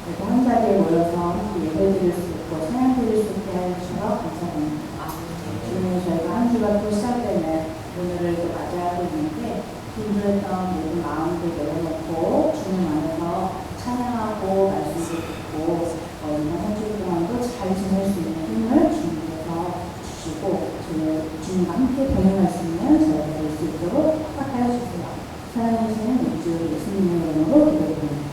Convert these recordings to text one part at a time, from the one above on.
그래도 한 자리에 모여서 함께 예배드릴 수 있고 찬양드릴 수 있게 하셔서 감사합니다. 오늘 저희가 한 주가 또 시작되는 오늘을 또 맞이하고 있는데 힘들었던 모든 마음들 내려놓고 주님 안에서 찬양하고 말씀도 듣고 이번 한 주 동안도 잘 지낼 수 있는 힘을 주님께서 주시고 주님과 함께 동행할 수 있는 저희가 될 수 있도록 허락하여 주세요. 사랑하시는 우주 예수님의 이름으로 기도드립니다.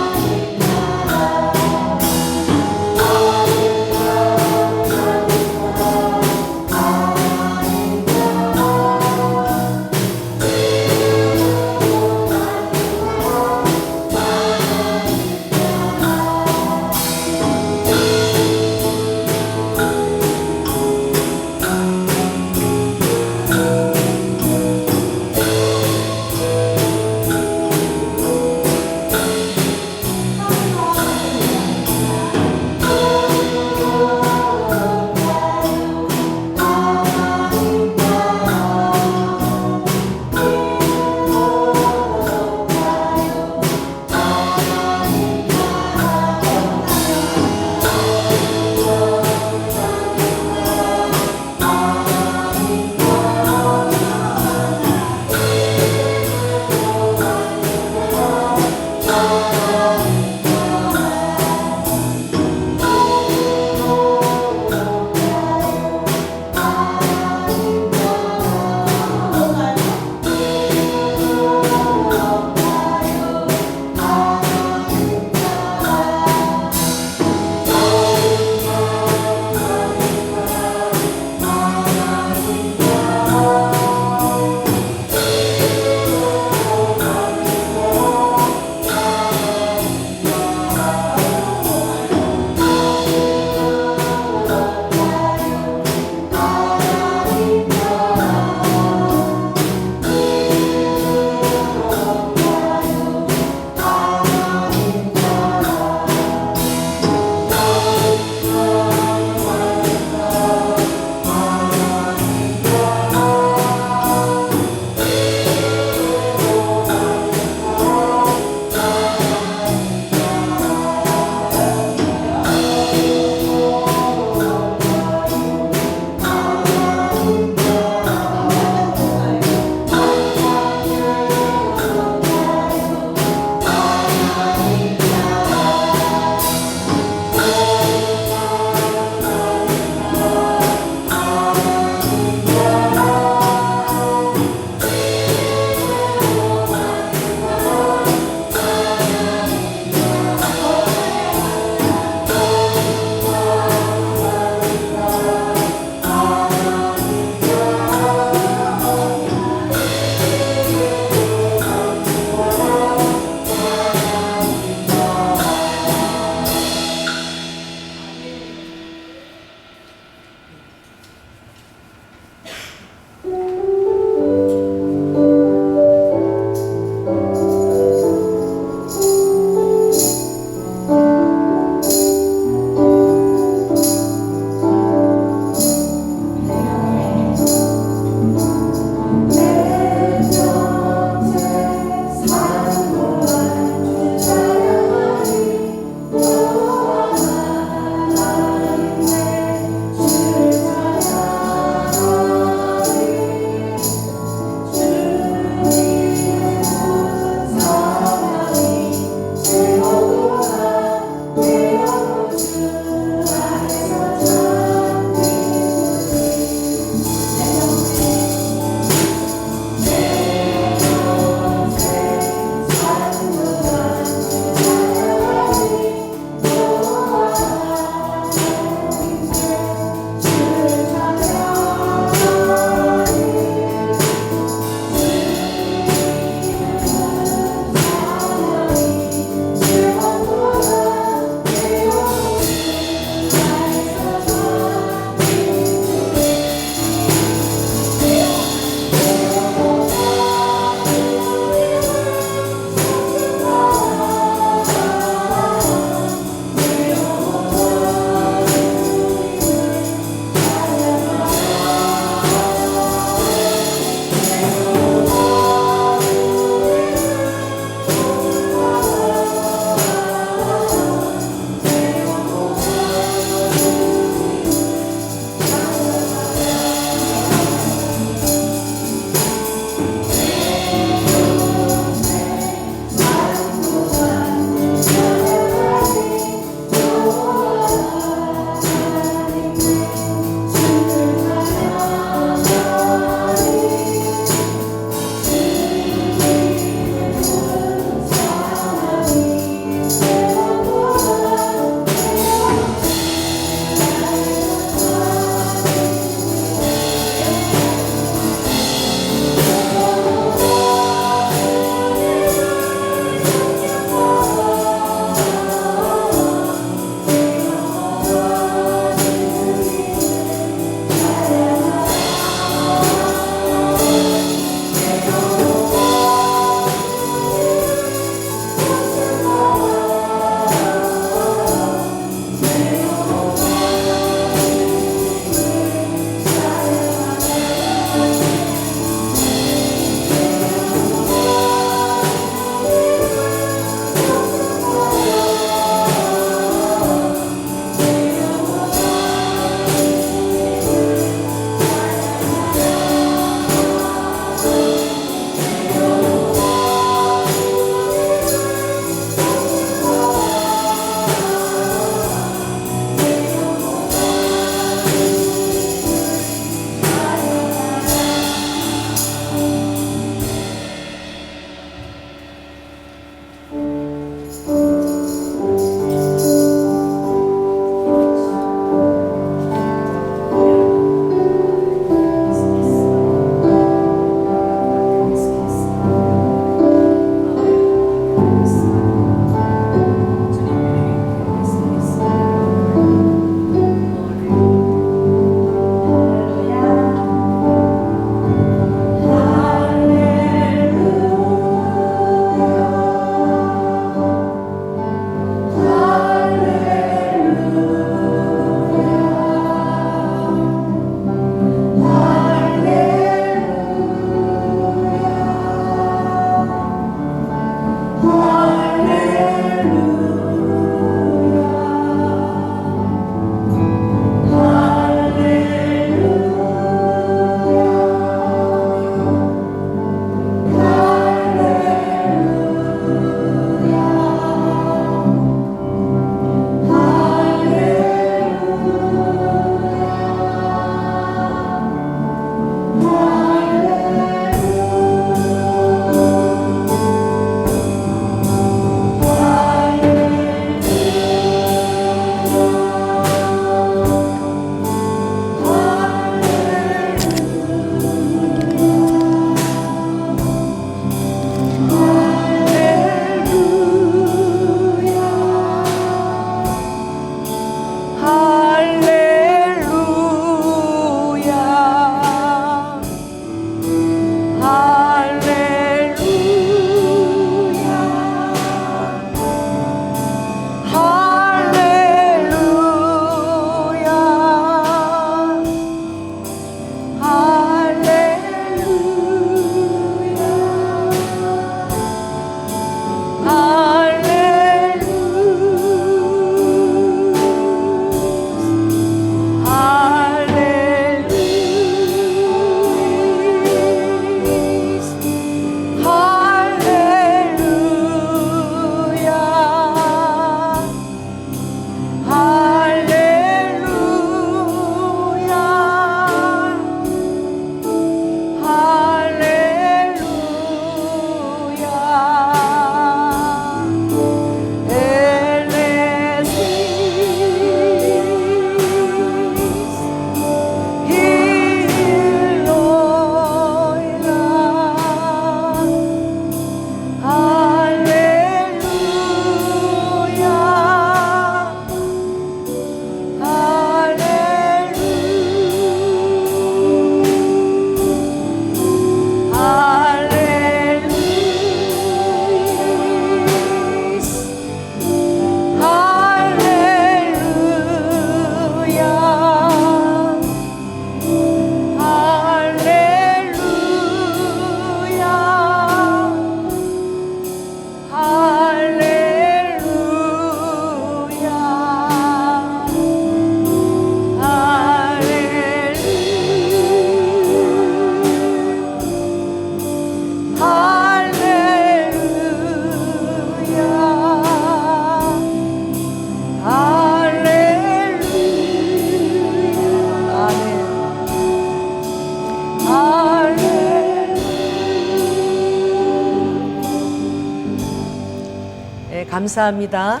감사합니다.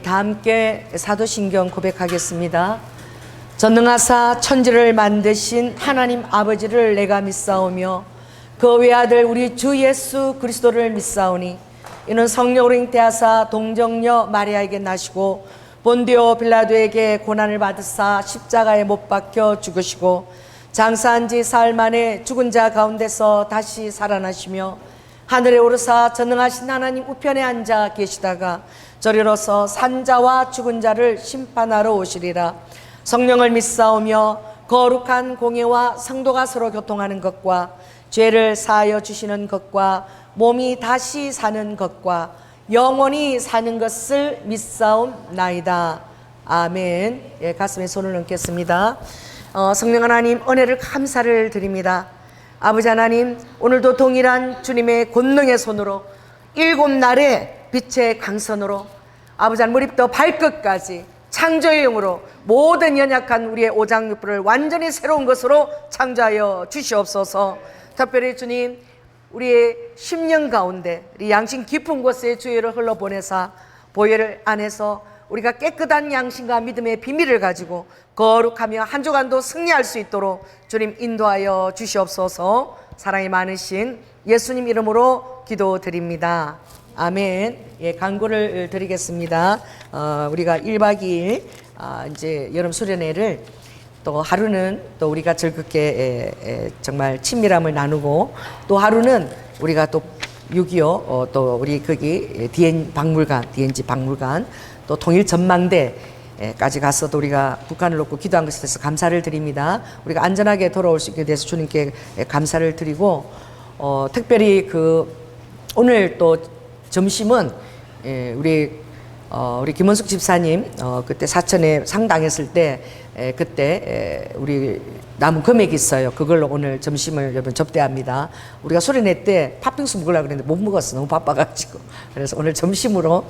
다 함께 사도신경 고백하겠습니다. 전능하사 천지를 만드신 하나님 아버지를 내가 믿사오며 그 외아들 우리 주 예수 그리스도를 믿사오니 이는 성령으로 잉태하사 동정녀 마리아에게 나시고 본디오 빌라도에게 고난을 받으사 십자가에 못 박혀 죽으시고 장사한 지 사흘 만에 죽은 자 가운데서 다시 살아나시며 하늘에 오르사 전능하신 하나님 우편에 앉아 계시다가 저리로서 산자와 죽은 자를 심판하러 오시리라. 성령을 믿사오며 거룩한 공예와 성도가 서로 교통하는 것과 죄를 사하여 주시는 것과 몸이 다시 사는 것과 영원히 사는 것을 믿사옵나이다. 아멘. 예, 가슴에 손을 얹겠습니다. 성령 하나님 은혜를 감사를 드립니다. 아버지 하나님, 오늘도 동일한 주님의 권능의 손으로 7날의 빛의 강선으로 아버지 하나님 머리부터 발끝까지 창조의 영으로 모든 연약한 우리의 오장육부를 완전히 새로운 것으로 창조하여 주시옵소서. 특별히 주님, 우리의 심령 가운데 우리 양심 깊은 곳에 주의를 흘러보내사 보혈 안에서 우리가 깨끗한 양심과 믿음의 비밀을 가지고 거룩하며 한 주간도 승리할 수 있도록 주님 인도하여 주시옵소서. 사랑이 많으신 예수님 이름으로 기도드립니다. 아멘. 예, 광고를 드리겠습니다. 우리가 1박 2일 이제 여름 수련회를 또 하루는 또 우리가 즐겁게 정말 친밀함을 나누고 또 하루는 우리가 또 6.25 또 우리 거기 DNG 박물관 또 통일 전망대까지 가서 또 우리가 북한을 놓고 기도한 것에 대해서 감사를 드립니다. 우리가 안전하게 돌아올 수 있게 돼서 주님께 감사를 드리고 특별히 오늘 또 점심은 우리 김원숙 집사님 그때 사천에 상당했을 때 그때 우리 남은 금액이 있어요. 그걸로 오늘 점심을 여러분 접대합니다. 우리가 수련회 때 팥빙수 먹으려고 그랬는데 못 먹었어. 너무 바빠가지고. 그래서 오늘 점심으로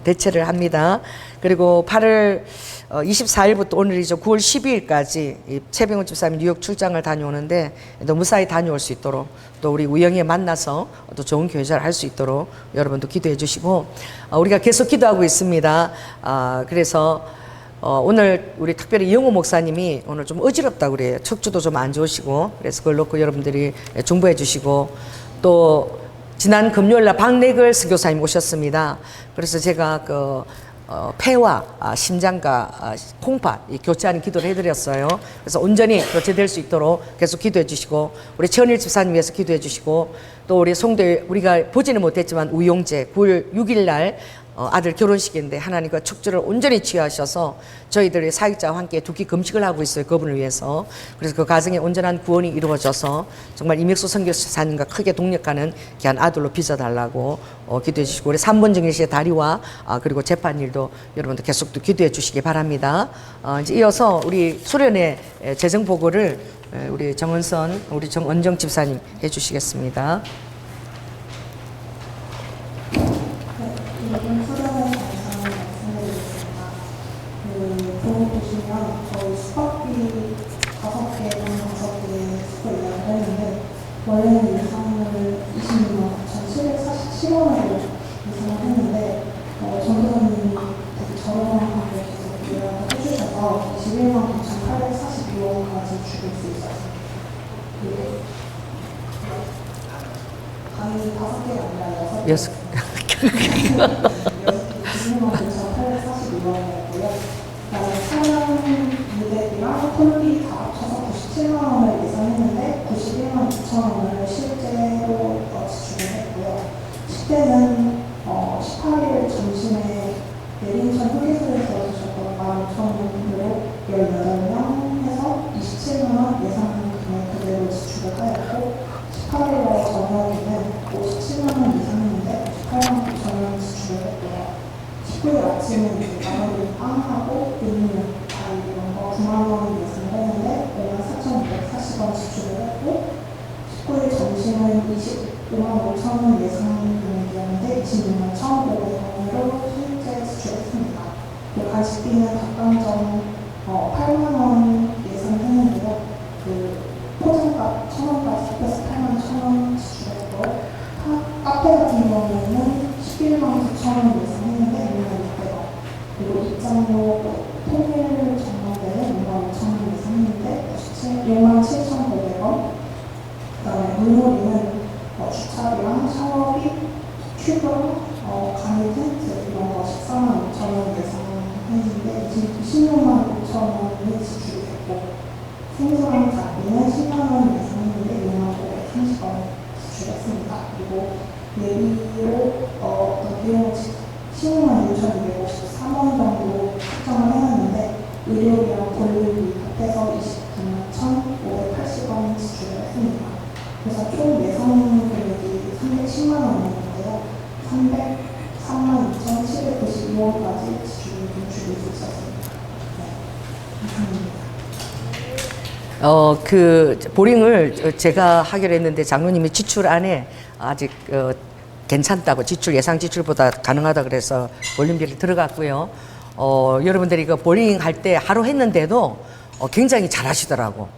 대체를 합니다. 그리고 8월 24일부터 오늘이죠. 9월 12일까지 최병훈 집사님 뉴욕 출장을 다녀오는데 또 무사히 다녀올 수 있도록 또 우리 우영이에 만나서 또 좋은 교제를 할 수 있도록 여러분도 기도해 주시고 우리가 계속 기도하고 있습니다. 그래서 오늘 우리 특별히 영호 목사님이 오늘 좀 어지럽다고 그래요. 척추도 좀 안 좋으시고 그래서 그걸 놓고 여러분들이 중보해 주시고 또 지난 금요일날 박래걸 스교사님 오셨습니다. 그래서 제가 폐와 심장과 콩팥 교체하는 기도를 해드렸어요. 그래서 온전히 교체될 수 있도록 계속 기도해 주시고 우리 최은일 집사님 위해서 기도해 주시고 또 우리 송대 우리가 보지는 못했지만 우용재 9월 6일날 아들 결혼식인데 하나님과 척추를 온전히 치유하셔서 저희들이 사역자와 함께 두 끼 금식을 하고 있어요. 그분을 위해서. 그래서 그 가정에 온전한 구원이 이루어져서 정말 이맥수 선교사님과 크게 동력하는 귀한 아들로 빚어달라고 기도해 주시고 우리 3번 정일시의 다리와 그리고 재판일도 여러분들 계속 또 기도해 주시기 바랍니다. 이제 이어서 우리 수련회 재정 보고를 우리 정은선 우리 정원정 집사님 해 주시겠습니다. 이번 수련회 대해서 말씀드리겠습니다. 보고 보시면 저희 수박비 5개의 수고 예약을 했는데 원래는 예상을 26만 9,747원으로 예상을 했는데 전도사님이 되게 저렴하게 계속 예약을 해주셔서 21만 9,842원까지 줄일 수 있었습니다. 방이 5개가 아니라 6개. 20만 9,842원이었고요. 그다음에 촬영 무대비랑 톨비 다 합쳐서 97만 원을 예상했는데 91만 9천 원을 실제로 지출을 했고요. 식대는 18일 점심에 내린천 휴게소에서 주셨던 15,000원으로 18명 해서 27만 원 예상한 금액 그대로 지출을 하였고 18일날 저녁에는 57만 원 예상했는데 8만 9천 원 지출을 했고요. 19일 아침은 나머지 빵하고 음료, 과일 이런 거 9만 원 예상을 했는데 54,240원 지출을 했고 19일 점심은 25만 5천 원 예상 금액이었는데 26만 1,500원으로 실제 지출했습니다. 그리고 간식비는 닭강정 8만 원 예상했는데요. 포장값 1,000원까지 합해서 8만 1,000원 지출했고 카페 같은 경우에는 11만 9천 원 예상했는데 6만 600원. 그리고 입장료 통일 전망대는 6만 5천 원 예상했는데 6만 7,500원. 그다음에 물놀이는 주차비랑 샤워비, 큐브랑 간이 텐트 이런 거 14만 5천 원 예상했는데 지금 26만 5천 원이 지출이 됐고 생수랑 잡비는 10만 원 예상했는데 6만 530원 지출했습니다. 그리고 예비로 비용 16만 6,253원 정도 책정을 해놨는데 의료비랑 볼륨비 합해서 29만 1,580원 지출을 했습니다. 그래서 총 예상 금액이 310만 원이었는데요. 303만 2,792원까지 지출을 줄일 수 있었습니다. 네, 감사합니다. 보링을 제가 하기로 했는데 장로님이 지출 안에 아직 괜찮다고 예상 지출보다 가능하다 그래서 볼륨비를 들어갔고요. 여러분들이 보링 할 때 하루 했는데도 굉장히 잘 하시더라고.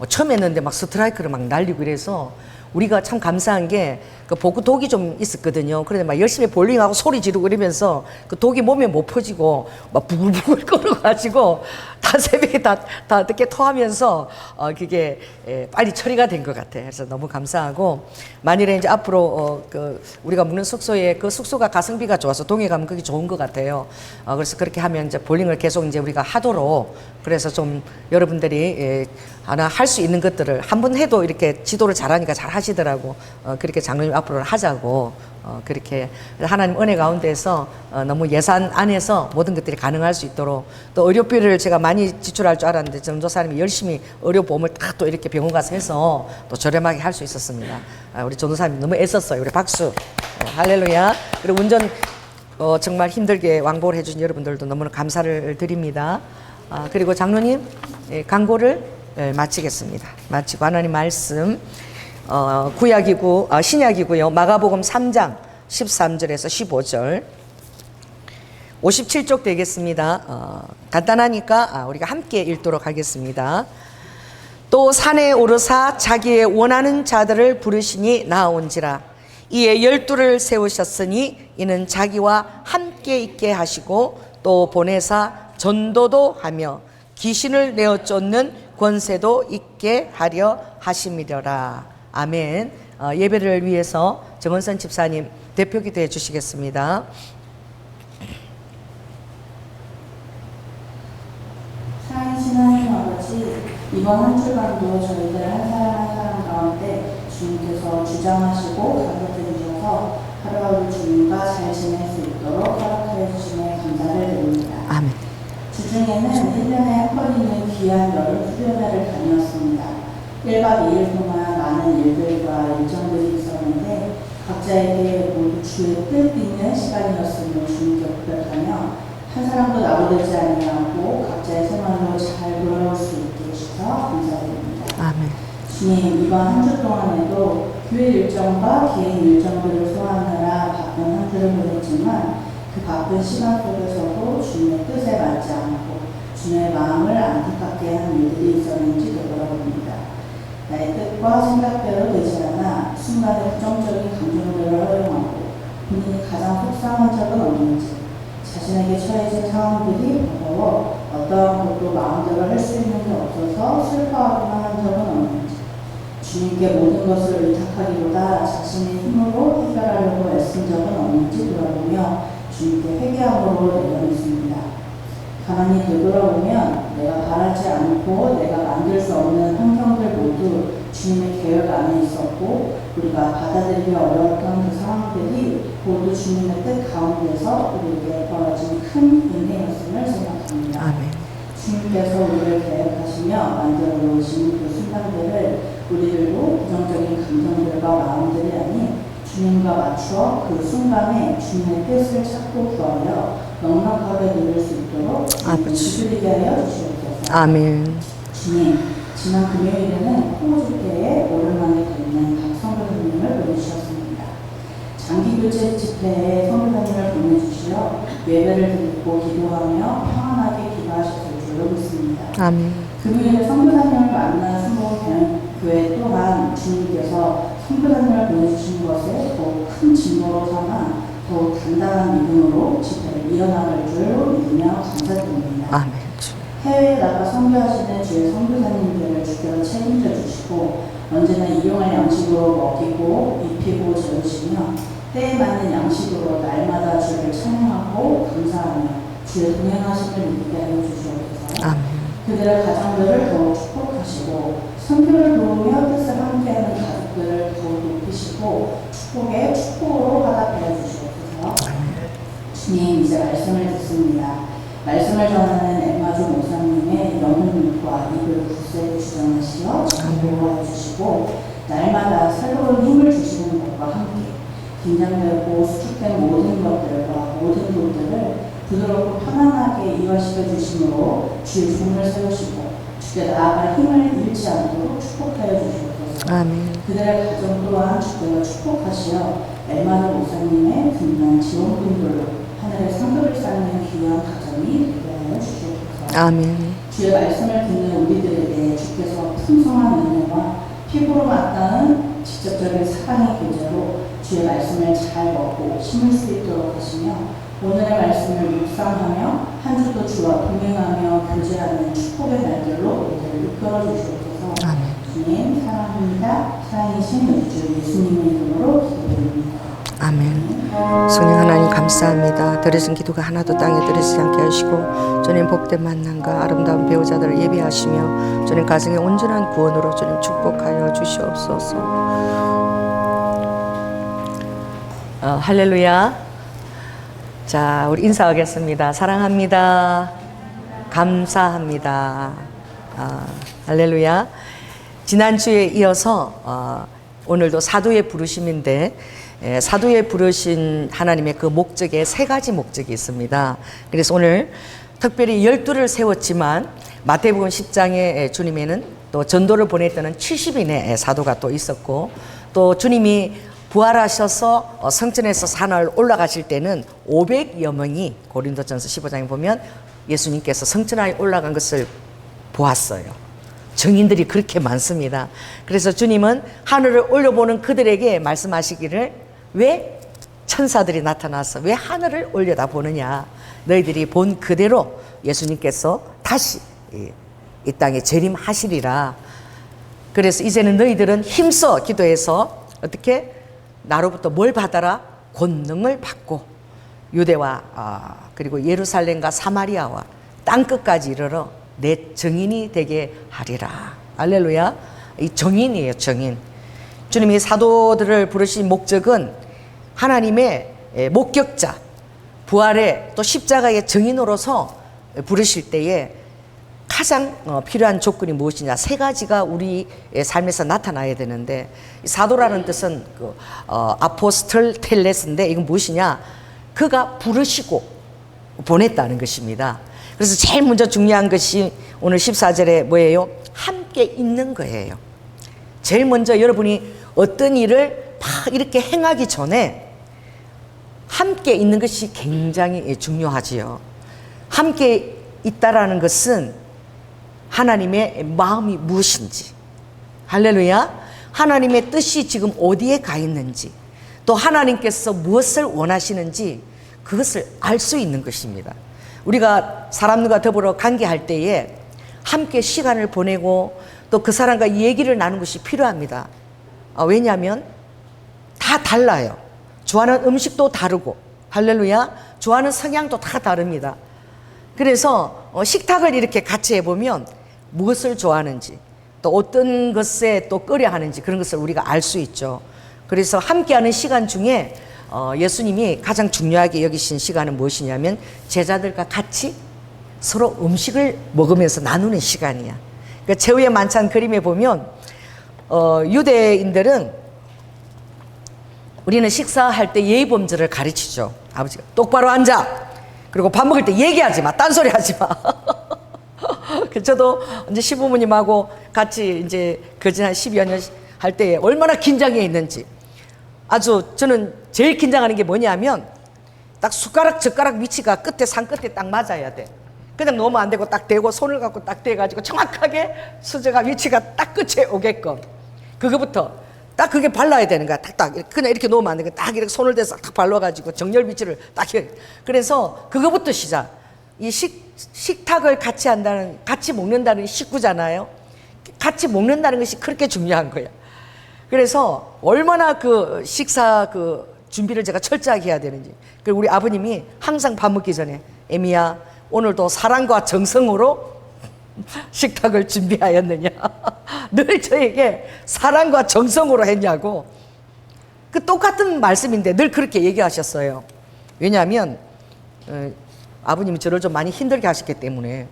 처음 했는데 막 스트라이크를 막 날리고 이래서 우리가 참 감사한 게 그 복부 독이 좀 있었거든요. 그런데 막 열심히 볼링하고 소리 지르고 이러면서 그 독이 몸에 못 퍼지고 막 부글부글 끓어가지고 다 새벽에 다 늦게 토하면서 그게 빨리 처리가 된 것 같아요. 그래서 너무 감사하고 만일에 이제 앞으로 그 우리가 묵는 숙소에 그 숙소가 가성비가 좋아서 동해 가면 그게 좋은 것 같아요. 그래서 그렇게 하면 이제 볼링을 계속 이제 우리가 하도록 그래서 좀 여러분들이 하나 할 수 있는 것들을 한 번 해도 이렇게 지도를 잘하니까 잘 하시더라고. 그렇게 장로님 앞으로 하자고 그렇게 하나님 은혜 가운데서 너무 예산 안에서 모든 것들이 가능할 수 있도록 또 의료비를 제가 많이 지출할 줄 알았는데 전도사님이 열심히 의료보험을 딱 또 이렇게 병원 가서 해서 또 저렴하게 할 수 있었습니다. 우리 전도사님 너무 애썼어요. 우리 박수. 할렐루야. 그리고 운전 정말 힘들게 왕복을 해주신 여러분들도 너무나 감사를 드립니다. 그리고 장로님 광고를 마치겠습니다. 마치고 하나님 말씀 구약이고 신약이고요. 마가복음 3장 13절에서 15절 57쪽 되겠습니다. 간단하니까 우리가 함께 읽도록 하겠습니다. 또 산에 오르사 자기의 원하는 자들을 부르시니 나아온지라. 이에 12를 세우셨으니 이는 자기와 함께 있게 하시고 또 보내사 전도도 하며 귀신을 내어 쫓는 권세도 있게 하려 하심이려라. 아멘. 예배를 위해서 정원선 집사님 대표 기도해 주시겠습니다. 살아계신 하나님 아버지, 이번 한 주간도 저희들 한 사람 한 사람 가운데 주님께서 주장하시고 가르쳐 주셔서 하루하루 주님과 잘 지낼 수 있도록 허락해 주심에 감사를 드립니다. 아멘. 주중에는 1년에 한 번 있는 귀한 여름 수련회를 다녔습니다. 1박 2일 동안 많은 일들과 일정들이 있었는데 각자에게 모두 주의 뜻 있는 시간이었음을 주님께 고백하며 한 사람도 나고되지 아니하고 각자의 생활로 잘 돌아올 수 있게 해주셔서 감사드립니다. 아멘. 주님, 이번 한 주 동안에도 교회 일정과 개인 일정들을 소화하느라 바쁜 한 주를 보냈지만 그 바쁜 시간 속에서도 주님의 뜻에 맞지 않고 주님의 마음을 안타깝게 하는 일들이 있었는지 되돌아봅니다. 나의 뜻과 생각대로 되지 않아 순간의 부정적인 감정들을 허용하고 본인이 가장 속상한 적은 없는지 자신에게 처해진 상황들이 버거워 어떠한 것도 마음대로 할 수 있는 게 없어서 슬퍼하기만 한 적은 없는지 주님께 모든 것을 의탁하기보다 자신의 힘으로 해결하려고 애쓴 적은 없는지 돌아보며 주님께 회개함으로 내려놓습니다. 가만히 되돌아보면 내가 바라지 않고 내가 만들 수 없는 환경들 모두 주님의 계획 안에 있었고 우리가 받아들이기 어려웠던 그 상황들이 모두 주님의 뜻 가운데서 우리에게 벌어진 큰 은혜였음을 생각합니다. 아멘. 주님께서 우리를 계획하시며 만들어 놓으신 그 순간들을 우리들도 부정적인 감정들과 마음들이 아닌 주님과 맞추어 그 순간에 주님의 뜻을 찾고 구하여 넉넉하게 누릴 수 있도록 주시게 하여 주시옵소서. 아멘. 주님, 지난 금요일에는 호주교회에 오랜만에 뵙는 박성교사님을 보내주셨습니다. 장기교체 집회에 성교사님을 보내주시어 예배를 드리고 기도하며 평안하게 기도하셨을 줄로 믿습니다. 아멘. 금요일에 성교사님을 만난 순복음 교회 또한 주님께서 성교사님을 보내주신 것에 더욱 큰 진보로 삼아 더욱 단단한 믿음으로 집회를 이어나갈 줄로 믿으며 감사드립니다. 아멘. 해외에 나가 선교하시는 주의 선교사님들을 주께서 책임져 주시고 언제나 일용할 양식으로 먹이고 입히고 재우시며 때에 맞는 양식으로 날마다 주를 찬양하고 감사하며 주의 동행하심을 믿게 하여 주시옵소서. 아멘. 그들의 가정들을 더욱 축복하시고 선교를 도우며 뜻을 함께하는 가족들을 더욱 높이시고 축복에 축복으로 화답하여 주시옵소서. 주님, 이제 말씀을 듣습니다. 말씀을 전하는 엠마주 목사님의 영혼 눈과 입을 굳세 주장하시어 보호하여 주시고 날마다 새로운 힘을 주시는 것과 함께 긴장되고 수축된 모든 것들과 모든 것들을 부드럽고 편안하게 이완시켜 주심으로 주의 종을 세우시고 주께 나아갈 힘을 잃지 않도록 축복하여 주시옵소서. 아멘. 그들의 가정 또한 주께가 축복하시어 엠마주 목사님의 든든한 지원군들로 하늘의 상급을 쌓는 귀한 가정이 되게 하여 주시옵소서. 아멘. 주의 말씀을 듣는 우리들에게 주께서 풍성한 은혜와 피부로 맞닿은 직접적인 사랑의 교제로 주의 말씀을 잘 먹고 심을 수 있도록 하시며 오늘의 말씀을 묵상하며 한 주도 주와 동행하며 교제하는 축복의 날들로 우리를 이끌어 주시옵소서. 아멘. 주님 사랑합니다. 사랑이신 우리 주 예수님의 이름으로 기도드립니다. 아멘. 성령 하나님 감사합니다. 드려진 기도가 하나도 땅에 들어지지 않게 하시고 주님 복된 만남과 아름다운 배우자들을 예비하시며 주님 가정의 온전한 구원으로 주님 축복하여 주시옵소서. 할렐루야. 자, 우리 인사하겠습니다. 사랑합니다. 감사합니다. 할렐루야. 지난주에 이어서 오늘도 사도의 부르심인데 사도의 부르신 하나님의 그 목적에 세 가지 목적이 있습니다. 그래서 오늘 특별히 12를 세웠지만 마태복음 10장에 주님에는 또 전도를 보냈던 70인의 사도가 또 있었고 또 주님이 부활하셔서 성전에서 산을 올라가실 때는 500여 명이 고린도전서 15장에 보면 예수님께서 성전에 올라간 것을 보았어요. 증인들이 그렇게 많습니다. 그래서 주님은 하늘을 올려보는 그들에게 말씀하시기를 왜 천사들이 나타나서 왜 하늘을 올려다보느냐. 너희들이 본 그대로 예수님께서 다시 이 땅에 재림하시리라. 그래서 이제는 너희들은 힘써 기도해서 어떻게 나로부터 뭘 받아라? 권능을 받고 유대와 그리고 예루살렘과 사마리아와 땅끝까지 이르러 내 증인이 되게 하리라. 할렐루야. 이 증인이에요. 증인. 주님이 사도들을 부르신 목적은 하나님의 목격자, 부활의 또 십자가의 증인으로서 부르실 때에 가장 필요한 조건이 무엇이냐. 세 가지가 우리 삶에서 나타나야 되는데 사도라는 뜻은 아포스톨 텔레스인데 이건 무엇이냐. 그가 부르시고 보냈다는 것입니다. 그래서 제일 먼저 중요한 것이 오늘 14절에 뭐예요? 함께 있는 거예요. 제일 먼저 여러분이 어떤 일을 막 이렇게 행하기 전에 함께 있는 것이 굉장히 중요하지요. 함께 있다라는 것은 하나님의 마음이 무엇인지, 할렐루야, 하나님의 뜻이 지금 어디에 가 있는지, 또 하나님께서 무엇을 원하시는지 그것을 알 수 있는 것입니다. 우리가 사람들과 더불어 관계할 때에 함께 시간을 보내고 또 그 사람과 얘기를 나누는 것이 필요합니다. 왜냐하면 다 달라요. 좋아하는 음식도 다르고, 할렐루야, 좋아하는 성향도 다 다릅니다. 그래서 식탁을 이렇게 같이 해보면 무엇을 좋아하는지 또 어떤 것에 또 끓여 하는지 그런 것을 우리가 알 수 있죠. 그래서 함께하는 시간 중에 예수님이 가장 중요하게 여기신 시간은 무엇이냐면 제자들과 같이 서로 음식을 먹으면서 나누는 시간이야. 그러니까 최후의 만찬 그림에 보면 유대인들은 우리는 식사할 때 예의 범절을 가르치죠. 아버지가 똑바로 앉아. 그리고 밥 먹을 때 얘기하지 마. 딴소리 하지 마. 저도 이제 시부모님하고 같이 이제 거진 한 10여 년 할 때 얼마나 긴장해 있는지. 아주 저는 제일 긴장하는 게 뭐냐면 딱 숟가락 젓가락 위치가 끝에 산 끝에 딱 맞아야 돼. 그냥 놓으면 안 되고 딱 대고 손을 갖고 딱 대가지고 정확하게 수저가 위치가 딱 끝에 오게끔 그거부터 딱 그게 발라야 되는 거야. 딱딱 그냥 이렇게 놓으면 안 되고 딱 이렇게 손을 대서 딱 발라가지고 정렬 위치를 딱 해. 그래서 그거부터 시작. 이 식탁을 같이 한다는, 같이 먹는다는 식구잖아요. 같이 먹는다는 것이 그렇게 중요한 거야. 그래서 얼마나 그 식사 그 준비를 제가 철저하게 해야 되는지. 그리고 우리 아버님이 항상 밥 먹기 전에 에미야 오늘도 사랑과 정성으로 식탁을 준비하였느냐. 늘 저에게 사랑과 정성으로 했냐고. 그 똑같은 말씀인데 늘 그렇게 얘기하셨어요. 왜냐하면 아버님이 저를 좀 많이 힘들게 하셨기 때문에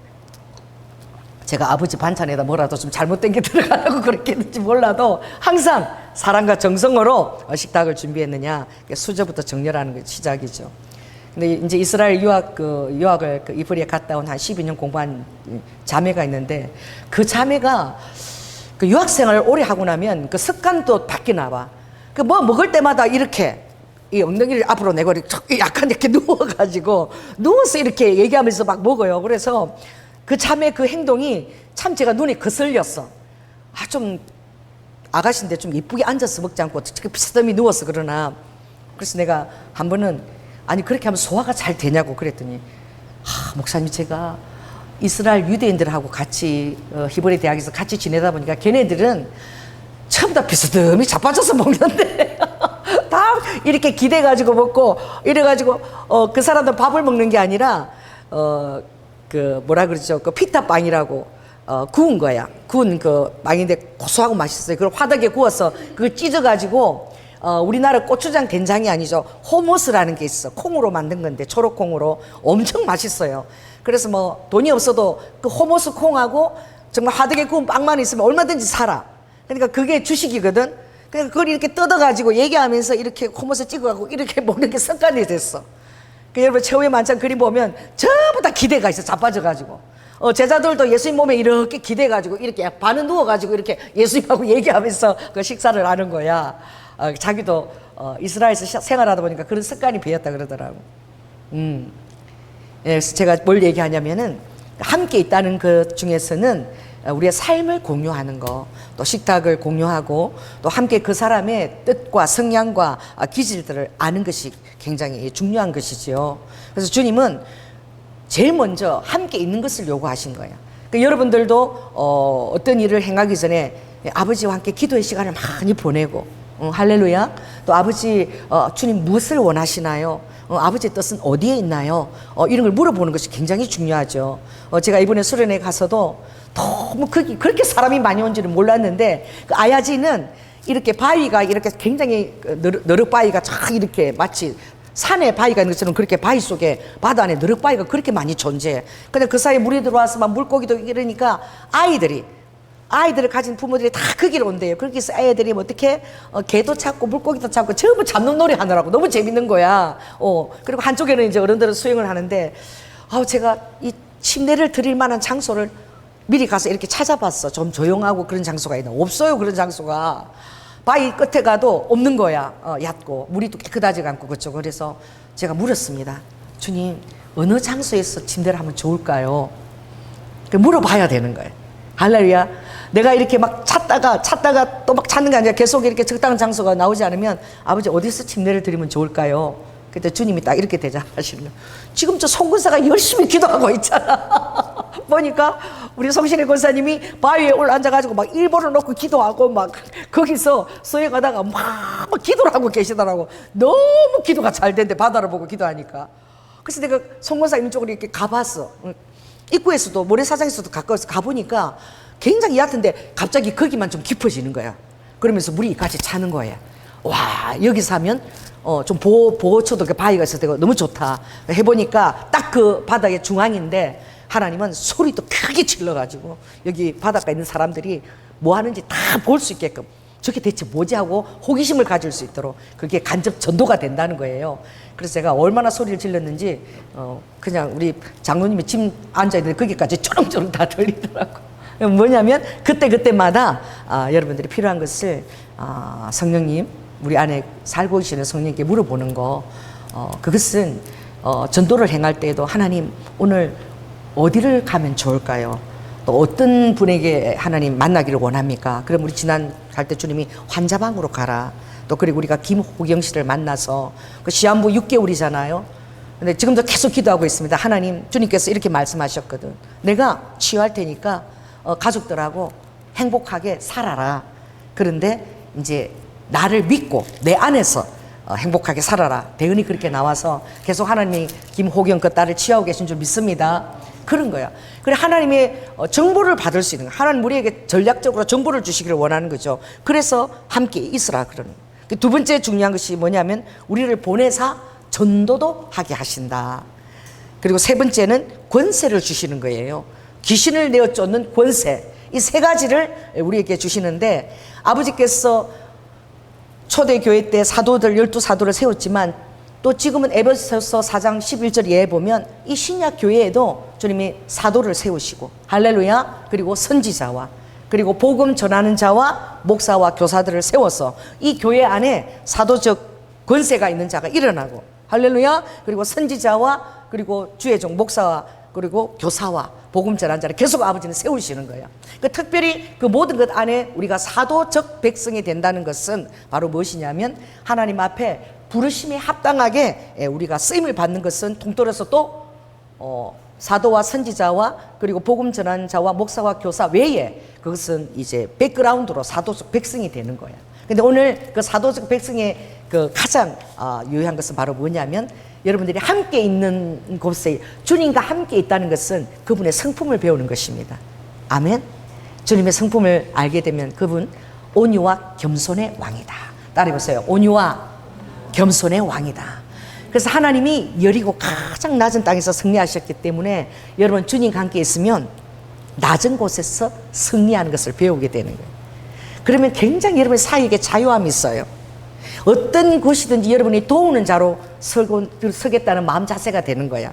제가 아버지 반찬에다 뭐라도 좀 잘못된 게 들어가려고 그렇게 했는지 몰라도 항상 사랑과 정성으로 식탁을 준비했느냐. 수저부터 정렬하는 게 시작이죠. 근데 이제 이스라엘 유학을 이브리에 갔다 온 한 12년 공부한 자매가 있는데 그 자매가 그 유학 생활을 오래 하고 나면 그 습관도 바뀌나 봐. 그 뭐 먹을 때마다 이렇게 이 엉덩이를 앞으로 내고 약간 이렇게 누워가지고 누워서 이렇게 얘기하면서 막 먹어요. 그래서 그 자매 그 행동이 참 제가 눈에 거슬렸어. 좀 아가씨인데 좀 이쁘게 앉아서 먹지 않고 특히 비스듬히 누워서 그러나. 그래서 내가 한 번은 아니 그렇게 하면 소화가 잘 되냐고 그랬더니 목사님 제가 이스라엘 유대인들하고 같이 히브리 대학에서 같이 지내다 보니까 걔네들은 처음부터 비스듬히 자빠져서 먹는데 다 이렇게 기대가지고 먹고 이래가지고 그 사람들 밥을 먹는 게 아니라 그 뭐라 그러죠, 그 피타빵이라고 구운 거야. 구운 그 빵인데 고소하고 맛있어요. 그걸 화덕에 구워서 그걸 찢어가지고 우리나라 고추장 된장이 아니죠, 호모스라는 게 있어. 콩으로 만든 건데 초록콩으로 엄청 맛있어요. 그래서 뭐 돈이 없어도 그 호모스 콩하고 정말 화덕에 구운 빵만 있으면 얼마든지 살아. 그러니까 그게 주식이거든. 그러니까 그걸 이렇게 뜯어가지고 얘기하면서 이렇게 호모스 찍어가고 이렇게 먹는 게 습관이 됐어. 그 여러분 최후의 만찬 그림 보면 전부 다 기대가 있어. 자빠져가지고 제자들도 예수님 몸에 이렇게 기대가지고 이렇게 반은 누워가지고 이렇게 예수님하고 얘기하면서 그 식사를 하는 거야. 자기도 이스라엘에서 생활하다 보니까 그런 습관이 배었다 그러더라고. 그래서 제가 뭘 얘기하냐면은 함께 있다는 것 중에서는 우리의 삶을 공유하는 거, 또 식탁을 공유하고 또 함께 그 사람의 뜻과 성향과 기질들을 아는 것이 굉장히 중요한 것이지요. 그래서 주님은 제일 먼저 함께 있는 것을 요구하신 거예요. 그러니까 여러분들도 어떤 일을 행하기 전에 아버지와 함께 기도의 시간을 많이 보내고 할렐루야. 또 아버지 주님 무엇을 원하시나요? 아버지의 뜻은 어디에 있나요? 이런 걸 물어보는 것이 굉장히 중요하죠. 제가 이번에 수련회 가서도 너무 그렇게 사람이 많이 온지는 몰랐는데 그 아야지는 이렇게 바위가 이렇게 굉장히 너럭바위가 쫙 이렇게 마치 산에 바위가 있는 것처럼 그렇게 바위 속에 바다 안에 너럭바위가 그렇게 많이 존재해. 근데 그 사이에 물이 들어와서 막 물고기도 이러니까 아이들을 가진 부모들이 다 거기로 온대요. 그렇게 해서 아이들이 뭐 어떻게 개도 찾고 물고기도 찾고 전부 잡는 놀이 하느라고 너무 재밌는 거야. 그리고 한쪽에는 이제 어른들은 수영을 하는데 제가 이 침례를 드릴 만한 장소를 미리 가서 이렇게 찾아봤어. 좀 조용하고 그런 장소가 있나. 없어요, 그런 장소가. 바위 끝에 가도 없는 거야. 얕고 물이 또 깨끗하지가 않고 그렇죠. 그래서 제가 물었습니다. 주님, 어느 장소에서 침대를 하면 좋을까요? 물어봐야 되는 거예요. 할렐루야. 내가 이렇게 막 찾다가 또 막 찾는 게 아니라 계속 이렇게 적당한 장소가 나오지 않으면 아버지 어디서 침례를 드리면 좋을까요? 그때 주님이 딱 이렇게 대답하시는 거예요. 지금 저 송근사가 열심히 기도하고 있잖아. 보니까 우리 송신의 권사님이 바위에 올라앉아가지고 막 일본을 놓고 기도하고 막 거기서 수행하다가 막 기도를 하고 계시더라고. 너무 기도가 잘 된대, 바다를 보고 기도하니까. 그래서 내가 송권사님 쪽으로 이렇게 가봤어. 입구에서도 모래사장에서도 가까워서 가보니까 굉장히 얕은데 갑자기 거기만 좀 깊어지는 거야. 그러면서 물이 같이 차는 거야. 와, 여기서 하면 좀 보호초도 바위가 있어서 되고 너무 좋다. 해보니까 딱 그 바닥의 중앙인데 하나님은 소리도 크게 질러가지고 여기 바닷가에 있는 사람들이 뭐 하는지 다 볼 수 있게끔 저게 대체 뭐지 하고 호기심을 가질 수 있도록 그게 간접 전도가 된다는 거예요. 그래서 제가 얼마나 소리를 질렀는지 그냥 우리 장로님이 짐 앉아있는데 거기까지 초롱초롱 다 들리더라고. 뭐냐면 그때마다 여러분들이 필요한 것을 성령님, 우리 안에 살고 계시는 성령님께 물어보는 거. 그것은 전도를 행할 때에도 하나님 오늘 어디를 가면 좋을까요? 또 어떤 분에게 하나님 만나기를 원합니까? 그럼 우리 지난 갈 때 주님이 환자방으로 가라. 또 그리고 우리가 김호경 씨를 만나서 그 시한부 6개월이잖아요. 근데 지금도 계속 기도하고 있습니다. 하나님, 주님께서 이렇게 말씀하셨거든. 내가 치유할 테니까 가족들하고 행복하게 살아라. 그런데 이제 나를 믿고 내 안에서 행복하게 살아라. 대은이 그렇게 나와서 계속 하나님이 김호경 그 딸을 치유하고 계신 줄 믿습니다. 그런 거야. 그래 하나님의 정보를 받을 수 있는 거야. 하나님 우리에게 전략적으로 정보를 주시기를 원하는 거죠. 그래서 함께 있으라 그러는 거야. 두 번째 중요한 것이 뭐냐면 우리를 보내사 전도도 하게 하신다. 그리고 세 번째는 권세를 주시는 거예요. 귀신을 내어 쫓는 권세. 이 세 가지를 우리에게 주시는데 아버지께서 초대교회 때 사도들 12사도를 세웠지만 또 지금은 에베소서 4장 11절 이하에 보면 이 신약 교회에도 주님이 사도를 세우시고 할렐루야. 그리고 선지자와 그리고 복음 전하는 자와 목사와 교사들을 세워서 이 교회 안에 사도적 권세가 있는 자가 일어나고 할렐루야. 그리고 선지자와 그리고 주의 종 목사와 그리고 교사와 복음 전환자를 계속 아버지는 세우시는 거예요. 그 특별히 그 모든 것 안에 우리가 사도적 백성이 된다는 것은 바로 무엇이냐면 하나님 앞에 부르심에 합당하게 우리가 쓰임을 받는 것은 통틀어서 또 사도와 선지자와 그리고 복음 전환자와 목사와 교사 외에 그것은 이제 백그라운드로 사도적 백성이 되는 거예요. 근데 오늘 그 사도적 백성의 그 가장 유효한 것은 바로 뭐냐면 여러분들이 함께 있는 곳에 주님과 함께 있다는 것은 그분의 성품을 배우는 것입니다. 아멘. 주님의 성품을 알게 되면 그분 온유와 겸손의 왕이다. 따라해보세요. 온유와 겸손의 왕이다. 그래서 하나님이 여리고 가장 낮은 땅에서 승리하셨기 때문에 여러분 주님과 함께 있으면 낮은 곳에서 승리하는 것을 배우게 되는 거예요. 그러면 굉장히 여러분의 사역에 자유함이 있어요. 어떤 곳이든지 여러분이 도우는 자로 서겠다는 마음 자세가 되는 거야.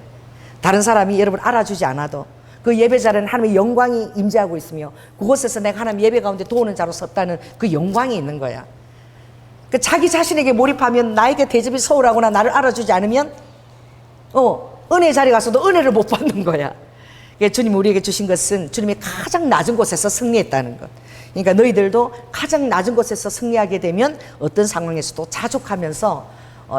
다른 사람이 여러분 알아주지 않아도 그 예배 자리는 하나님의 영광이 임재하고 있으며 그곳에서 내가 하나님 예배 가운데 도우는 자로 섰다는 그 영광이 있는 거야. 그 자기 자신에게 몰입하면 나에게 대접이 소홀하거나 나를 알아주지 않으면 은혜 자리 가서도 은혜를 못 받는 거야. 주님 우리에게 주신 것은 주님이 가장 낮은 곳에서 승리했다는 것. 그러니까 너희들도 가장 낮은 곳에서 승리하게 되면 어떤 상황에서도 자족하면서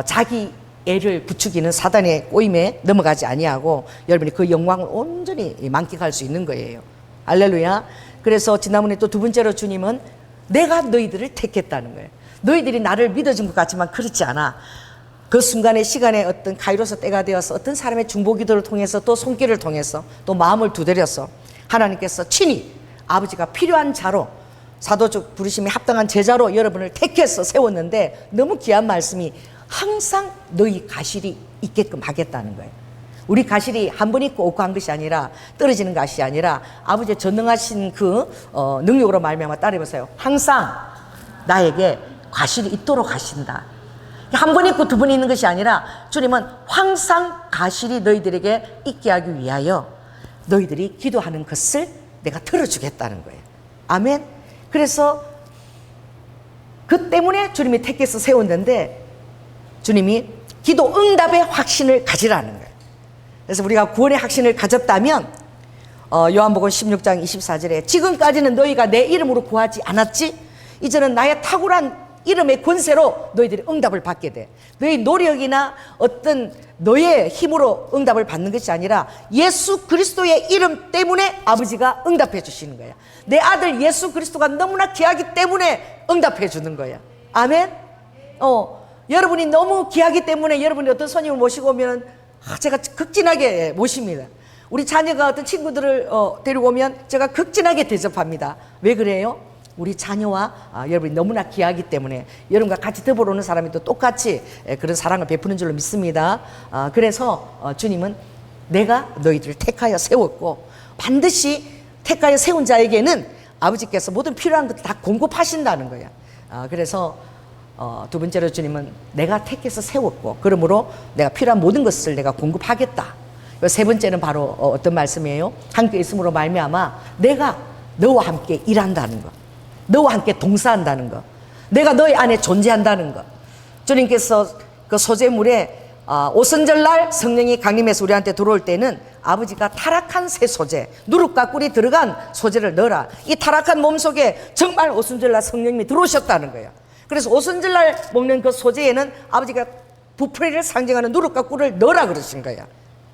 자기 애를 부추기는 사단의 꼬임에 넘어가지 아니하고 여러분이 그 영광을 온전히 만끽할 수 있는 거예요. 할렐루야. 그래서 지난번에 또 두 번째로 주님은 내가 너희들을 택했다는 거예요. 너희들이 나를 믿어준 것 같지만 그렇지 않아. 그 순간의 시간에 어떤 카이로스 때가 되어서 어떤 사람의 중보기도를 통해서 또 손길을 통해서 또 마음을 두드려서 하나님께서 친히 아버지가 필요한 자로 사도적 부르심에 합당한 제자로 여러분을 택해서 세웠는데 너무 귀한 말씀이 항상 너희 가실이 있게끔 하겠다는 거예요. 우리 가실이 한 번 있고 없고 한 것이 아니라 떨어지는 것이 아니라 아버지의 전능하신 그 능력으로 말미암아 따라해보세요. 항상 나에게 가실이 있도록 하신다. 한 번 있고 두 번 있는 것이 아니라 주님은 항상 가실이 너희들에게 있게 하기 위하여 너희들이 기도하는 것을 내가 들어주겠다는 거예요. 아멘. 그래서 그 때문에 주님이 택해서 세웠는데 주님이 기도 응답의 확신을 가지라는 거예요. 그래서 우리가 구원의 확신을 가졌다면 요한복음 16장 24절에 지금까지는 너희가 내 이름으로 구하지 않았지? 이제는 나의 탁월한 이름의 권세로 너희들이 응답을 받게 돼. 너희 노력이나 어떤 너의 힘으로 응답을 받는 것이 아니라 예수 그리스도의 이름 때문에 아버지가 응답해 주시는 거야. 내 아들 예수 그리스도가 너무나 귀하기 때문에 응답해 주는 거야. 아멘. 여러분이 너무 귀하기 때문에 여러분이 어떤 손님을 모시고 오면 제가 극진하게 모십니다. 우리 자녀가 어떤 친구들을 데리고 오면 제가 극진하게 대접합니다. 왜 그래요? 우리 자녀와 여러분이 너무나 귀하기 때문에 여러분과 같이 더불어 오는 사람이 또 똑같이 그런 사랑을 베푸는 줄로 믿습니다. 그래서 주님은 내가 너희들을 택하여 세웠고 반드시 택하여 세운 자에게는 아버지께서 모든 필요한 것을 다 공급하신다는 거야. 그래서 두 번째로 주님은 내가 택해서 세웠고 그러므로 내가 필요한 모든 것을 내가 공급하겠다. 세 번째는 바로 어떤 말씀이에요? 함께 있음으로 말미암아 내가 너와 함께 일한다는 것, 너와 함께 동사한다는 것, 내가 너희 안에 존재한다는 것. 주님께서 그 소재물에 오순절날 성령이 강림해서 우리한테 들어올 때는 아버지가 타락한 새 소재, 누룩과 꿀이 들어간 소재를 넣어라. 이 타락한 몸속에 정말 오순절날 성령님이 들어오셨다는 거예요. 그래서 오순절날 먹는 그 소재에는 아버지가 부풀이를 상징하는 누룩과 꿀을 넣으라 그러신 거야.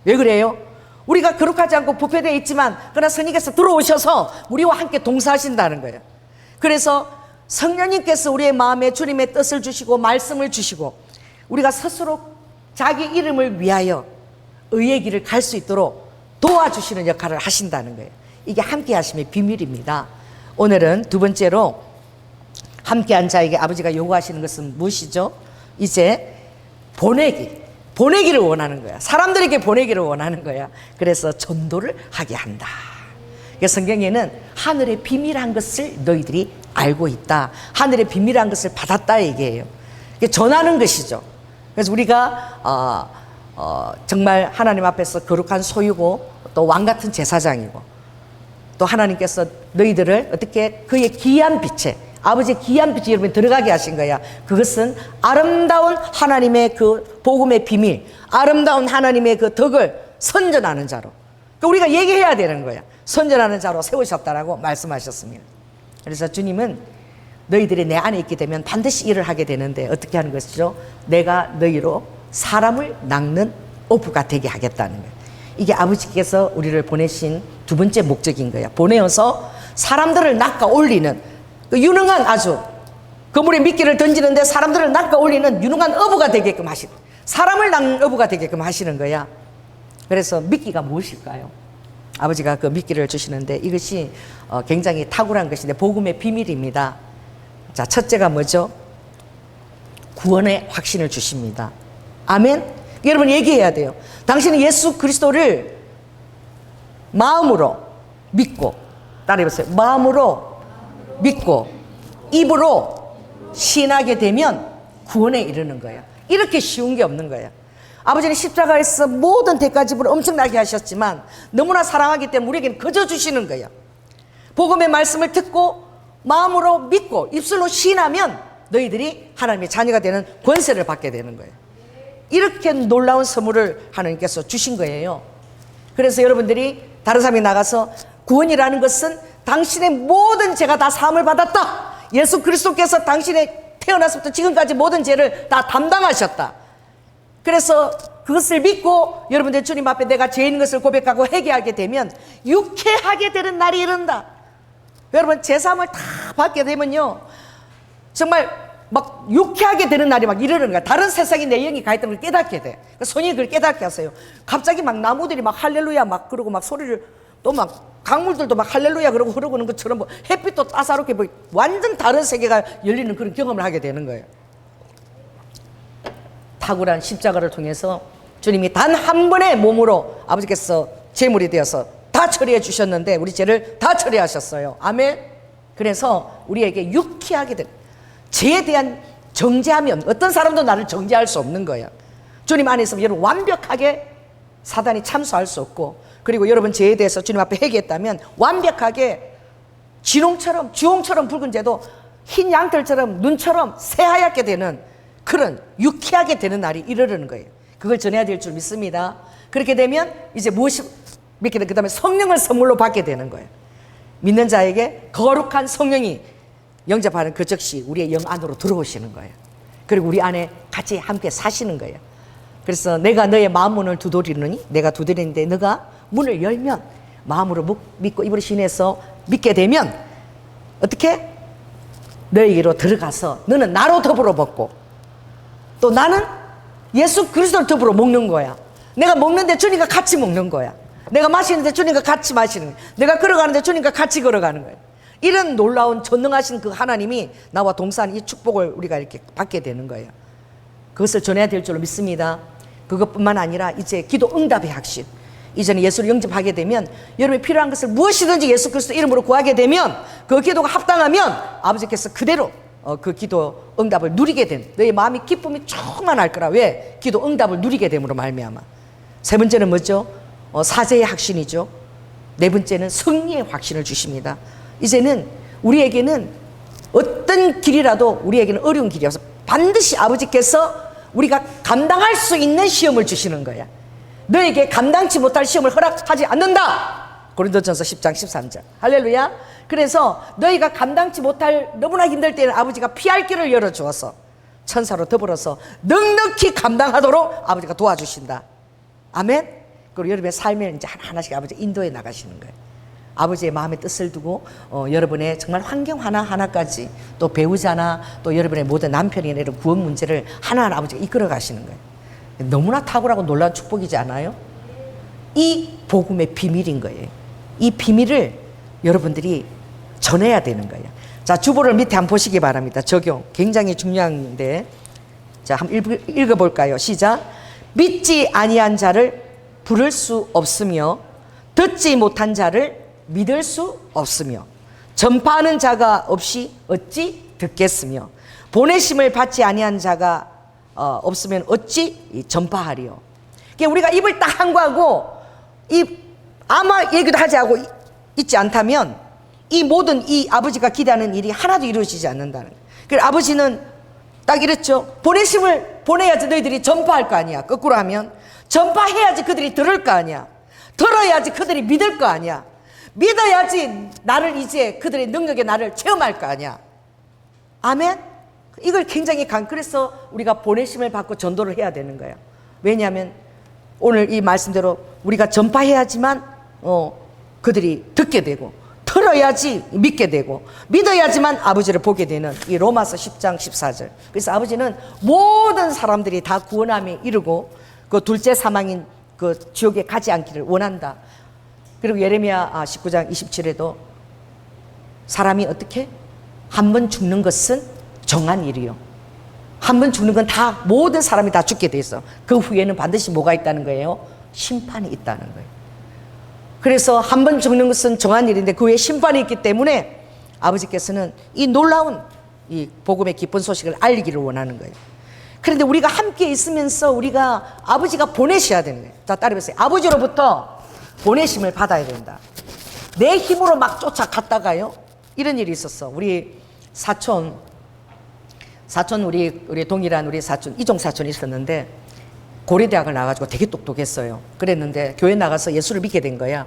왜 그래요? 우리가 거룩하지 않고 부패되어 있지만 그러나 성령께서 들어오셔서 우리와 함께 동사하신다는 거예요. 그래서 성령님께서 우리의 마음에 주님의 뜻을 주시고 말씀을 주시고 우리가 스스로 자기 이름을 위하여 의의 길을 갈 수 있도록 도와주시는 역할을 하신다는 거예요. 이게 함께 하심의 비밀입니다. 오늘은 두 번째로 함께한 자에게 아버지가 요구하시는 것은 무엇이죠? 이제 보내기를 원하는 거야. 사람들에게 보내기를 원하는 거야. 그래서 전도를 하게 한다. 성경에는 하늘의 비밀한 것을 너희들이 알고 있다. 하늘의 비밀한 것을 받았다 얘기해요. 전하는 것이죠. 그래서 우리가 정말 하나님 앞에서 거룩한 소유고 또 왕같은 제사장이고 또 하나님께서 너희들을 어떻게 그의 귀한 빛에 아버지의 귀한 빛이 여러분 들어가게 하신 거야. 그것은 아름다운 하나님의 그 복음의 비밀, 아름다운 하나님의 그 덕을 선전하는 자로 그러니까 우리가 얘기해야 되는 거야. 선전하는 자로 세우셨다라고 말씀하셨습니다. 그래서 주님은 너희들이 내 안에 있게 되면 반드시 일을 하게 되는데 어떻게 하는 것이죠? 내가 너희로 사람을 낚는 어부가 되게 하겠다는 거예요. 이게 아버지께서 우리를 보내신 두 번째 목적인 거예요. 보내어서 사람들을 낚아 올리는 그 유능한 아주 그물에 미끼를 던지는데 사람들을 낚아 올리는 유능한 어부가 되게끔 하시는, 사람을 낚는 어부가 되게끔 하시는 거야. 그래서 미끼가 무엇일까요? 아버지가 그 미끼를 주시는데 이것이 굉장히 탁월한 것인데 복음의 비밀입니다. 자, 첫째가 뭐죠? 구원의 확신을 주십니다. 아멘? 여러분 얘기해야 돼요. 당신은 예수 그리스도를 마음으로 믿고, 따라해보세요. 마음으로 믿고 입으로 신하게 되면 구원에 이르는 거예요. 이렇게 쉬운 게 없는 거예요. 아버지는 십자가에서 모든 대가지불을 엄청나게 하셨지만 너무나 사랑하기 때문에 우리에게는 거저 주시는 거예요. 복음의 말씀을 듣고 마음으로 믿고 입술로 신하면 너희들이 하나님의 자녀가 되는 권세를 받게 되는 거예요. 이렇게 놀라운 선물을 하나님께서 주신 거예요. 그래서 여러분들이 다른 사람이 나가서 구원이라는 것은 당신의 모든 죄가 다 사함을 받았다. 예수 그리스도께서 당신의 태어나서부터 지금까지 모든 죄를 다 담당하셨다. 그래서 그것을 믿고 여러분들 주님 앞에 내가 죄인 것을 고백하고 회개하게 되면 유쾌하게 되는 날이 이른다. 여러분 제사함을 다 받게 되면요 정말 막 유쾌하게 되는 날이 막 이르는 거야. 다른 세상에 내 영이 가 있다는 걸 깨닫게 돼. 손이 그걸 깨닫게 하세요. 갑자기 막 나무들이 막 할렐루야 막 그러고 막 소리를 또 막 강물들도 막 할렐루야 그러고 흐르는 것처럼 뭐 햇빛도 따사롭게 뭐 완전 다른 세계가 열리는 그런 경험을 하게 되는 거예요. 탁월한 십자가를 통해서 주님이 단 한 번의 몸으로 아버지께서 제물이 되어서 다 처리해 주셨는데 우리 죄를 다 처리하셨어요. 아멘. 그래서 우리에게 유쾌하게 된 죄에 대한 정죄하면 어떤 사람도 나를 정죄할 수 없는 거예요. 주님 안에 있으면 여러분 완벽하게 사단이 참수할 수 없고, 그리고 여러분 죄에 대해서 주님 앞에 회개했다면 완벽하게 진홍처럼 주홍처럼 붉은 죄도 흰 양털처럼 눈처럼 새하얗게 되는 그런 유쾌하게 되는 날이 이르는 거예요. 그걸 전해야 될 줄 믿습니다. 그렇게 되면 이제 무엇이 믿게 되면 그 다음에 성령을 선물로 받게 되는 거예요. 믿는 자에게 거룩한 성령이 영접하는 그 즉시 우리의 영 안으로 들어오시는 거예요. 그리고 우리 안에 같이 함께 사시는 거예요. 그래서 내가 너의 마음 문을 두드리느니, 내가 두드리는데 너가 문을 열면 마음으로 믿고 입으로 신해서 믿게 되면 어떻게? 너에게로 들어가서 너는 나로 더불어 먹고 또 나는 예수 그리스도를 더불어 먹는 거야. 내가 먹는데 주님과 같이 먹는 거야. 내가 마시는데 주님과 같이 마시는 거야. 내가 걸어가는데 주님과 같이 걸어가는 거야. 이런 놀라운 전능하신 그 하나님이 나와 동사한 이 축복을 우리가 이렇게 받게 되는 거예요. 그것을 전해야 될 줄로 믿습니다. 그것뿐만 아니라 이제 기도 응답의 확신. 이전에 예수를 영접하게 되면 여러분이 필요한 것을 무엇이든지 예수 그리스도 이름으로 구하게 되면 그 기도가 합당하면 아버지께서 그대로 그 기도 응답을 누리게 된, 너의 마음이 기쁨이 충만할 거라. 왜? 기도 응답을 누리게 됨으로 말미암아. 세 번째는 뭐죠? 사제의 확신이죠. 네 번째는 승리의 확신을 주십니다. 이제는 우리에게는 어떤 길이라도 우리에게는 어려운 길이어서 반드시 아버지께서 우리가 감당할 수 있는 시험을 주시는 거야. 너에게 감당치 못할 시험을 허락하지 않는다. 고린도전서 10장 13절. 할렐루야. 그래서 너희가 감당치 못할 너무나 힘들 때는 아버지가 피할 길을 열어주어서 천사로 더불어서 넉넉히 감당하도록 아버지가 도와주신다. 아멘. 그리고 여러분의 삶을 이제 하나씩 아버지 인도해 나가시는 거예요. 아버지의 마음의 뜻을 두고 여러분의 정말 환경 하나하나까지 또 배우자나 또 여러분의 모든 남편이나 이런 구원 문제를 하나하나 아버지가 이끌어 가시는 거예요. 너무나 탁월하고 놀라운 축복이지 않아요? 이 복음의 비밀인 거예요. 이 비밀을 여러분들이 전해야 되는 거예요. 자, 주보를 밑에 한번 보시기 바랍니다. 적용 굉장히 중요한데, 자, 한번 읽어볼까요? 시작. 믿지 아니한 자를 부를 수 없으며 듣지 못한 자를 믿을 수 없으며 전파하는 자가 없이 어찌 듣겠으며 보내심을 받지 아니한 자가 없으면 어찌 전파하리요. 그러니까 우리가 입을 딱 한거하고 아마 얘기도 하지 않고 있지 않다면 이 모든 이 아버지가 기대하는 일이 하나도 이루어지지 않는다는 거예요. 그래서 아버지는 딱 이랬죠. 보내심을 보내야지 너희들이 전파할 거 아니야. 거꾸로 하면 전파해야지 그들이 들을 거 아니야. 들어야지 그들이 믿을 거 아니야. 믿어야지 나를 이제 그들의 능력에 나를 체험할 거 아니야. 아멘? 이걸 굉장히 그래서 우리가 보내심을 받고 전도를 해야 되는 거예요. 왜냐하면 오늘 이 말씀대로 우리가 전파해야지만 그들이 듣게 되고, 들어야지 믿게 되고, 믿어야지만 아버지를 보게 되는 이 로마서 10장 14절. 그래서 아버지는 모든 사람들이 다 구원함에 이르고 그 둘째 사망인 그 지옥에 가지 않기를 원한다. 그리고 예레미야 19장 27에도 사람이 어떻게? 한 번 죽는 것은 정한 일이요. 한 번 죽는 건 다 모든 사람이 다 죽게 돼 있어. 그 후에는 반드시 뭐가 있다는 거예요? 심판이 있다는 거예요. 그래서 한 번 죽는 것은 정한 일인데 그 후에 심판이 있기 때문에 아버지께서는 이 놀라운 이 복음의 기쁜 소식을 알리기를 원하는 거예요. 그런데 우리가 함께 있으면서 우리가 아버지가 보내셔야 되는 거예요. 자, 따라해보세요. 아버지로부터 보내심을 받아야 된다. 내 힘으로 막 쫓아갔다가요, 이런 일이 있었어. 우리 사촌 우리 동일한 우리 사촌 이종 사촌이 있었는데 고려대학을 나가지고 되게 똑똑했어요. 그랬는데 교회 나가서 예수를 믿게 된 거야.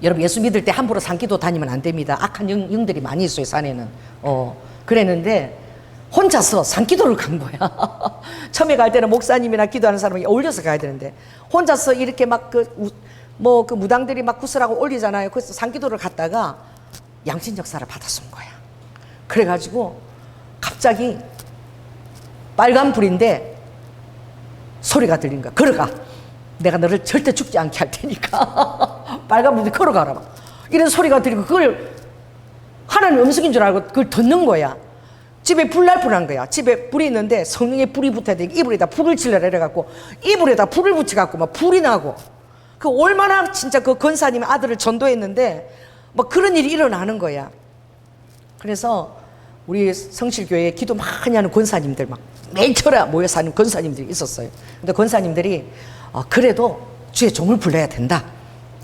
여러분, 예수 믿을 때 함부로 산기도 다니면 안 됩니다. 악한 영들이 많이 있어요, 산에는. 그랬는데 혼자서 산기도를 간 거야. 처음에 갈 때는 목사님이나 기도하는 사람이 올려서 가야 되는데 혼자서 이렇게 막 그 무당들이 막 구슬하고 올리잖아요. 그래서 산기도를 갔다가 양신 역사를 받아쓴 거야. 그래가지고 갑자기 빨간 불인데 소리가 들린 거야. 걸어가. 내가 너를 절대 죽지 않게 할 테니까 빨간 불인데 걸어가라. 이런 소리가 들리고 그걸 하나님 음성인 줄 알고 그걸 듣는 거야. 집에 불 날 뻔한 거야. 집에 불이 있는데 성령의 불이 붙어야 되니까 이불에다 불을 질러라 이래갖고 이불에다 불을 붙여갖고 막 불이 나고, 그 얼마나 진짜 그 권사님의 아들을 전도했는데 막 그런 일이 일어나는 거야. 그래서 우리 성실교회에 기도 많이 하는 권사님들 막 매일 철야 모여서 하는 권사님들이 있었어요. 근데 권사님들이 그래도 주의 종을 불러야 된다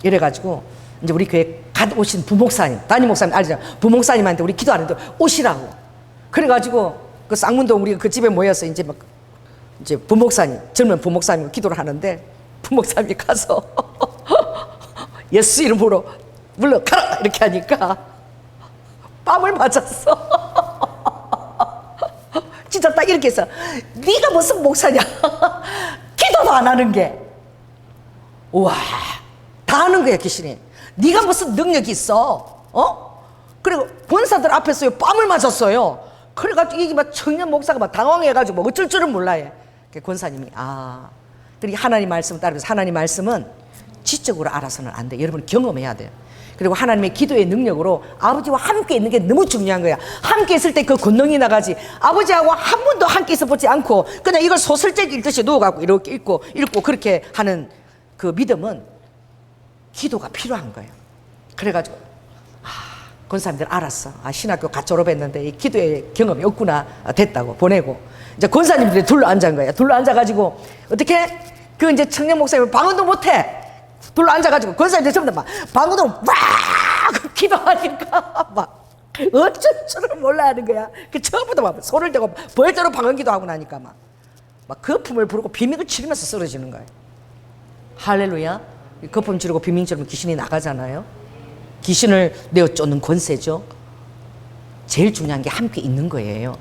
이래가지고 이제 우리 교회 갓 오신 부목사님, 담임 목사님 알죠? 부목사님한테 우리 기도하는데 오시라고. 그래가지고 그 쌍문동 우리 그 집에 모여서 이제 막 이제 부목사님, 젊은 부목사님 기도를 하는데 부목사님이 가서 예수 이름으로 물러가라 이렇게 하니까 뺨을 맞았어. 진짜 딱 이렇게 해서 네가 무슨 목사냐. 기도도 안 하는 게. 우와, 다 하는 거야 귀신이. 네가 무슨 능력이 있어. 그리고 권사들 앞에서 뺨을 맞았어요. 그래가지고 이게 막 청년 목사가 막 당황해가지고 뭐 어쩔 줄은 몰라요. 권사님이 그리고 하나님 말씀 따르면서 하나님 말씀은 지적으로 알아서는 안 돼. 여러분 경험해야 돼요. 그리고 하나님의 기도의 능력으로 아버지와 함께 있는 게 너무 중요한 거야. 함께 있을 때 그 권능이 나가지. 아버지하고 한 번도 함께 있어 보지 않고 그냥 이걸 소설책 읽듯이 누워갖고 이렇게 읽고 그렇게 하는 그 믿음은 기도가 필요한 거예요. 그래가지고 권사님들 알았어. 신학교 갓 졸업했는데 이 기도의 경험이 없구나. 됐다고 보내고 이제 권사님들이 둘러 앉은 거야. 둘러 앉아가지고 어떻게 그 이제 청년 목사님은 방언도 못해. 둘러 앉아가지고 권사님들 전부 다 막 방언으로 막 기도하니까 막 어쩔 줄을 몰라 하는 거야. 그 처음부터 막 손을 대고 벌대로 방언기도 하고 나니까 막 거품을 부르고 비명을 치르면서 쓰러지는 거예요. 할렐루야. 거품 지르고 비명 지르면 귀신이 나가잖아요. 귀신을 내어 쫓는 권세죠. 제일 중요한 게 함께 있는 거예요.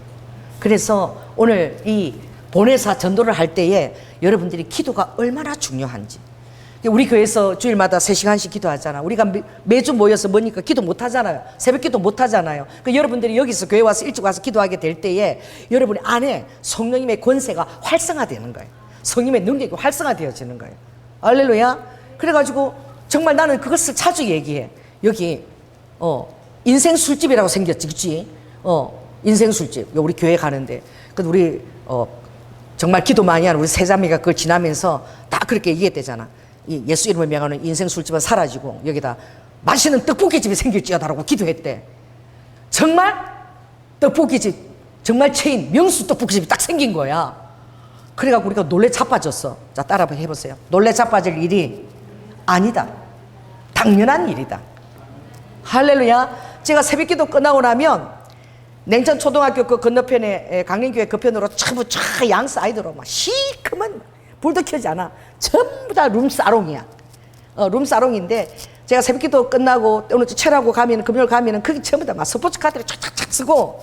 그래서 오늘 이 보내사 전도를 할 때에 여러분들이 기도가 얼마나 중요한지. 우리 교회에서 주일마다 3시간씩 기도하잖아. 우리가 매주 모여서 뭐니까 기도 못 하잖아요. 새벽 기도 못 하잖아요. 여러분들이 여기서 교회 와서 일찍 와서 기도하게 될 때에 여러분 안에 성령님의 권세가 활성화되는 거예요. 성령님의 능력이 활성화되어지는 거예요. 할렐루야. 그래가지고 정말 나는 그것을 자주 얘기해. 여기 인생 술집이라고 생겼지, 그치? 인생 술집. 우리 교회 가는데 우리 정말 기도 많이 하는 우리 세자매가 그걸 지나면서 다 그렇게 얘기했대잖아. 이 예수 이름을 명하는 인생 술집은 사라지고 여기다 맛있는 떡볶이집이 생길지어다라고 기도했대. 정말 떡볶이집, 정말 체인 명수 떡볶이집이 딱 생긴 거야. 그래갖고 우리가 놀래 자빠졌어. 자, 따라 해보세요. 놀래 자빠질 일이 아니다. 당연한 일이다. 할렐루야. 제가 새벽기도 끝나고 나면 냉천 초등학교 그 건너편에 강림교회 그 편으로 전부 쫙 양스 아이들로 막 시커먼 불도 켜지 않아. 전부 다 룸사롱이야. 룸사롱인데 제가 새벽기도 끝나고 오늘 철하고 가면 금요일 가면은 그게 전부 다 막 스포츠 카드를 촥촥촥 쓰고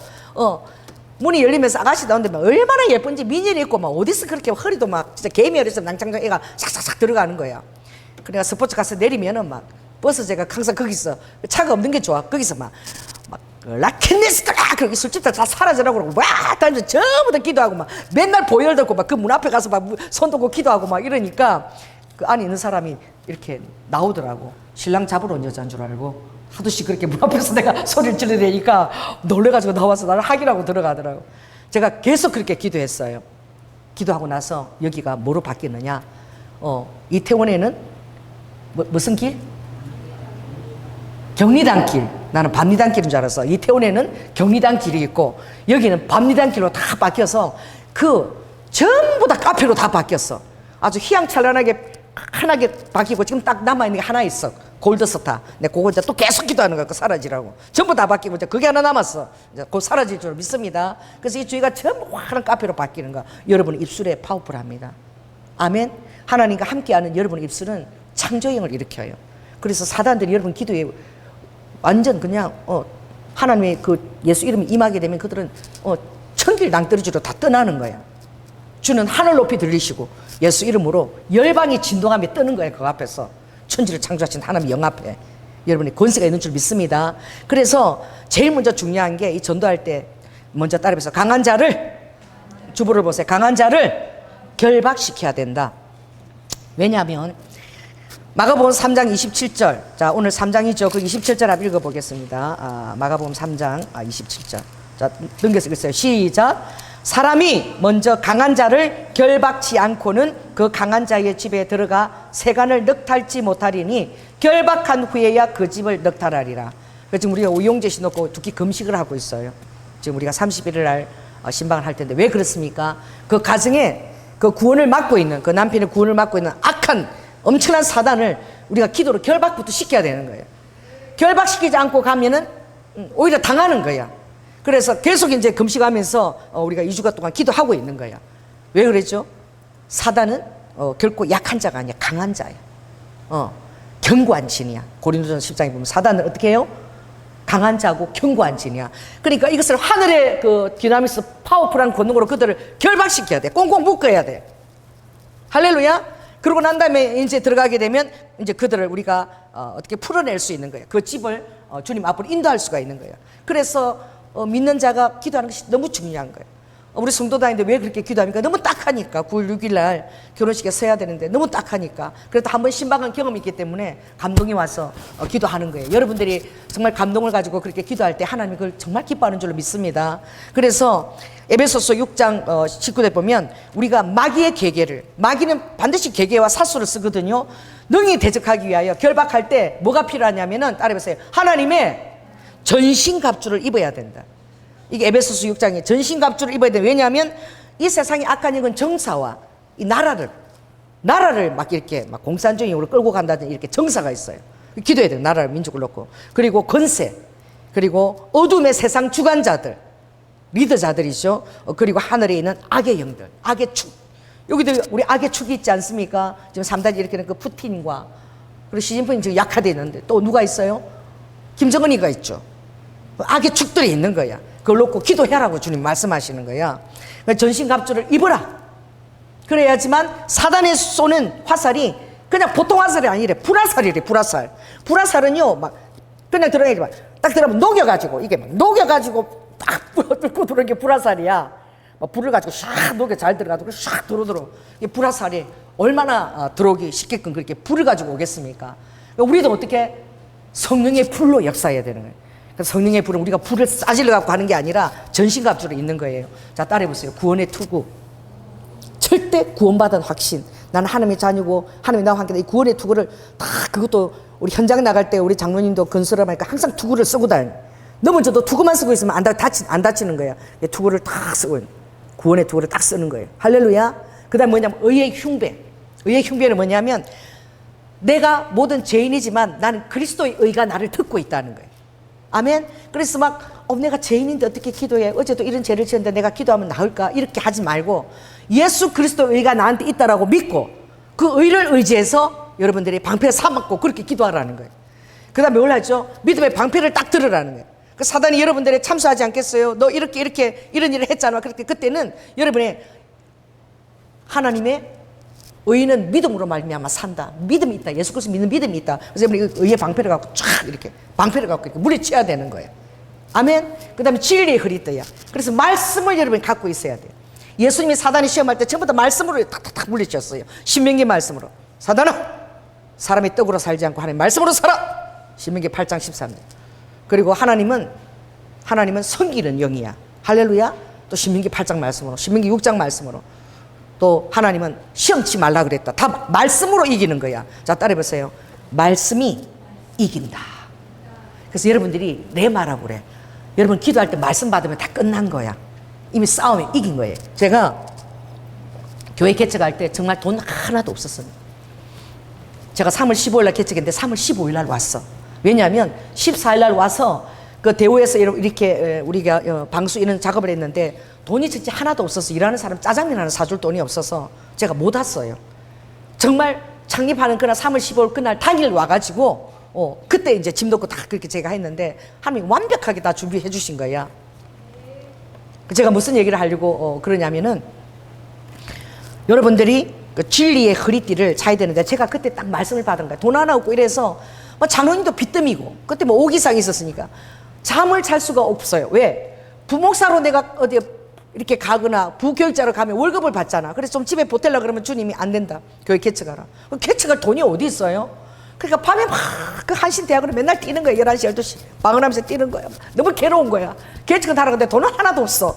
문이 열리면서 아가씨 나오는데 막 얼마나 예쁜지 미니를 입고 막 어디서 그렇게 허리도 막 진짜 개미열에서 낭창장 애가 싹싹싹 들어가는 거야. 그래가 스포츠 가서 내리면은 막 버스 제가 항상 거기서 차가 없는 게 좋아. 거기서 막 라켓네스트라 그렇게 술집들 다 사라져라고 그러고 막 다니면서 전부 다 기도하고 막 맨날 보혈 듣고 막 그 문 앞에 가서 막 손 들고 기도하고 막 이러니까 그 안에 있는 사람이 이렇게 나오더라고. 신랑 잡으러 온 여자인 줄 알고 하도씩 그렇게 문 앞에서 내가 소리를 지르려니까 놀래가지고 나와서 나를 하기라고 들어가더라고. 제가 계속 그렇게 기도했어요. 기도하고 나서 여기가 뭐로 바뀌느냐, 이태원에는 무슨 길? 경리단길. 나는 밤리단길인 줄 알았어. 이태원에는 경리단길이 있고 여기는 밤리단길로 다 바뀌어서 그 전부 다 카페로 다 바뀌었어. 아주 휘황찬란하게 환하게 바뀌고 지금 딱 남아있는 게 하나 있어. 골드스타. 내가 그거 이제 또 계속 기도하는 거야. 그 사라지라고. 전부 다 바뀌고 이제 그게 하나 남았어. 이제 곧 사라질 줄 믿습니다. 그래서 이 주위가 전부 환한 카페로 바뀌는 거야. 여러분 입술에 파워풀합니다. 아멘. 하나님과 함께하는 여러분의 입술은 창조형을 일으켜요. 그래서 사단들이 여러분 기도에 완전 그냥 하나님의 그 예수 이름이 임하게 되면 그들은 천길 낭떠러지로 다 떠나는 거야. 주는 하늘 높이 들리시고 예수 이름으로 열방이 진동하며 뜨는 거예요. 그 앞에서 천지를 창조하신 하나님의 영 앞에 여러분의 권세가 있는 줄 믿습니다. 그래서 제일 먼저 중요한 게 이 전도할 때 먼저 따라해서 강한 자를, 주보를 보세요. 강한 자를 결박시켜야 된다. 왜냐하면 마가복음 3장 27절. 자, 오늘 3장이죠. 그 27절 한번 읽어보겠습니다. 마가복음 3장 27절. 자, 넘겨서 읽으세요. 시작. 사람이 먼저 강한 자를 결박치 않고는 그 강한 자의 집에 들어가 세간을 넉탈지 못하리니 결박한 후에야 그 집을 넉탈하리라. 지금 우리가 오용제시 놓고 특히 금식을 하고 있어요. 지금 우리가 31일 날 신방을 할 텐데 왜 그렇습니까? 그 가정에 그 구원을 막고 있는, 그 남편의 구원을 막고 있는 악한 엄청난 사단을 우리가 기도로 결박부터 시켜야 되는 거예요. 결박시키지 않고 가면은 오히려 당하는 거야. 그래서 계속 이제 금식하면서 우리가 2주간 동안 기도하고 있는 거야. 왜 그랬죠? 사단은 결코 약한 자가 아니야. 강한 자야. 견고한 진이야. 고린도전서 10장에 보면 사단은 어떻게 해요? 강한 자고 견고한 진이야. 그러니까 이것을 하늘의 그 디나미스 파워풀한 권능으로 그들을 결박시켜야 돼. 꽁꽁 묶어야 돼. 할렐루야. 그러고 난 다음에 이제 들어가게 되면 이제 그들을 우리가 어떻게 풀어낼 수 있는 거예요. 그 집을 주님 앞으로 인도할 수가 있는 거예요. 그래서 믿는 자가 기도하는 것이 너무 중요한 거예요. 우리 성도 다니는데 왜 그렇게 기도합니까? 너무 딱하니까. 9월 6일 날 결혼식에 서야 되는데 너무 딱하니까. 그래도 한번 신방한 경험이 있기 때문에 감동이 와서 기도하는 거예요. 여러분들이 정말 감동을 가지고 그렇게 기도할 때 하나님이 그걸 정말 기뻐하는 줄로 믿습니다. 그래서 에베소서 6장 19절 보면 우리가 마귀의 계계를, 마귀는 반드시 계계와 사수를 쓰거든요. 능히 대적하기 위하여 결박할 때 뭐가 필요하냐면은 따라해보세요. 하나님의 전신갑주를 입어야 된다. 이게 에베소서 6장에 전신갑주를 입어야 돼. 왜냐하면 이 세상의 악한 영은 정사와 이 나라를 막 이렇게 막 공산주의로 끌고 간다든지 이렇게 정사가 있어요. 기도해야 돼요. 나라를, 민족을 놓고. 그리고 권세, 그리고 어둠의 세상 주관자들, 리더자들이죠. 그리고 하늘에 있는 악의 영들, 악의 축. 여기도 우리 악의 축이 있지 않습니까? 지금 3단지 이렇게 그 푸틴과 그리고 시진핑이 지금 약화되어 있는데 또 누가 있어요? 김정은이가 있죠. 악의 축들이 있는 거야. 그걸 놓고 기도해라고 주님 말씀하시는 거야. 전신갑주를 입어라. 그래야지만 사단에 쏘는 화살이 그냥 보통 화살이 아니래. 불화살이래. 불화살. 불화살은요 막 그냥 들어가지만 딱 들어가면 녹여가지고 이게 막 녹여가지고 딱 뚫고 들어오는 게 불화살이야. 막 불을 가지고 샥 녹여 잘 들어가지고 샥 들어오도록. 이게 불화살이 얼마나 들어오기 쉽게끔 그렇게 불을 가지고 오겠습니까? 우리도 어떻게 성령의 불로 역사해야 되는 거예요. 성령의 불은 우리가 불을 싸질러 갖고 하는 게 아니라 전신갑주로 있는 거예요. 자, 따라해보세요. 구원의 투구. 절대 구원받은 확신. 나는 하나님의 자녀고 하나님이 나와 함께 이 구원의 투구를 다 그것도 우리 현장 나갈 때 우리 장로님도 건설하니까 항상 투구를 쓰고 다녀. 넘어져도 투구만 쓰고 있으면 안 다치는 거야. 투구를 딱 쓰고 구원의 투구를 딱 쓰는 거예요. 할렐루야. 그 다음 뭐냐면 의의 흉배. 의의 흉배는 뭐냐면 내가 모든 죄인이지만 나는 그리스도의 의가 나를 듣고 있다는 거예요. 아멘. 그래서 막 내가 죄인인데 어떻게 기도해? 어제도 이런 죄를 지었는데 내가 기도하면 나을까? 이렇게 하지 말고 예수 그리스도 의가 나한테 있다라고 믿고 그 의를 의지해서 여러분들이 방패를 삼았고 그렇게 기도하라는 거예요. 그 다음에 뭘 하죠? 믿음의 방패를 딱 들으라는 거예요. 그 사단이 여러분들의 참수하지 않겠어요? 너 이렇게 이런 일을 했잖아. 그때는 여러분의 하나님의 의인은 믿음으로 말미암아 산다. 믿음이 있다. 예수 그리스도 믿는 믿음이 있다. 그래서 여러분이 의의 방패를 갖고 쫙 이렇게 방패를 갖고 이렇게 물리쳐야 되는 거예요. 아멘. 그 다음에 진리의 허리띠야. 그래서 말씀을 여러분이 갖고 있어야 돼요. 예수님이 사단이 시험할 때 전부 다 말씀으로 탁탁탁 물리쳤어요. 신명기 말씀으로. 사단아, 사람이 떡으로 살지 않고 하나님 말씀으로 살아. 신명기 8장 13절. 그리고 하나님은 섬기는 영이야. 할렐루야. 또 신명기 8장 말씀으로, 신명기 6장 말씀으로. 또 하나님은 시험치 말라 그랬다. 다 말씀으로 이기는 거야. 자, 따라해보세요. 말씀이 이긴다. 그래서 여러분들이 내 말하고 그래. 여러분 기도할 때 말씀 받으면 다 끝난 거야. 이미 싸움에 이긴 거예요. 제가 교회 개척할 때 정말 돈 하나도 없었어요. 제가 3월 15일 날 개척했는데 3월 15일 날 왔어. 왜냐하면 14일 날 와서 그 대우에서 이렇게 우리가 방수 이런 작업을 했는데 돈이 진짜 하나도 없어서 일하는 사람 짜장면 하나 사줄 돈이 없어서 제가 못 왔어요. 정말 창립하는 그날 3월 15일 그날 당일 와가지고 그때 이제 짐 놓고 다 그렇게 제가 했는데 하나님이 완벽하게 다 준비해 주신 거야. 제가 무슨 얘기를 하려고 그러냐면은 여러분들이 그 진리의 허리띠를 차야 되는데 제가 그때 딱 말씀을 받은 거야. 돈 하나 없고 이래서 장로님도 빚더미고 그때 오기상이 있었으니까 잠을 잘 수가 없어요. 왜? 부목사로 내가 어디 이렇게 가거나 부교육자로 가면 월급을 받잖아. 그래서 좀 집에 보태려고 그러면 주님이 안 된다. 교회 개척하라. 개척할 돈이 어디 있어요? 그러니까 밤에 막 그 한신대학으로 맨날 뛰는 거야. 11시, 12시 방언하면서 뛰는 거야. 너무 괴로운 거야. 개척은 하라는데 돈은 하나도 없어.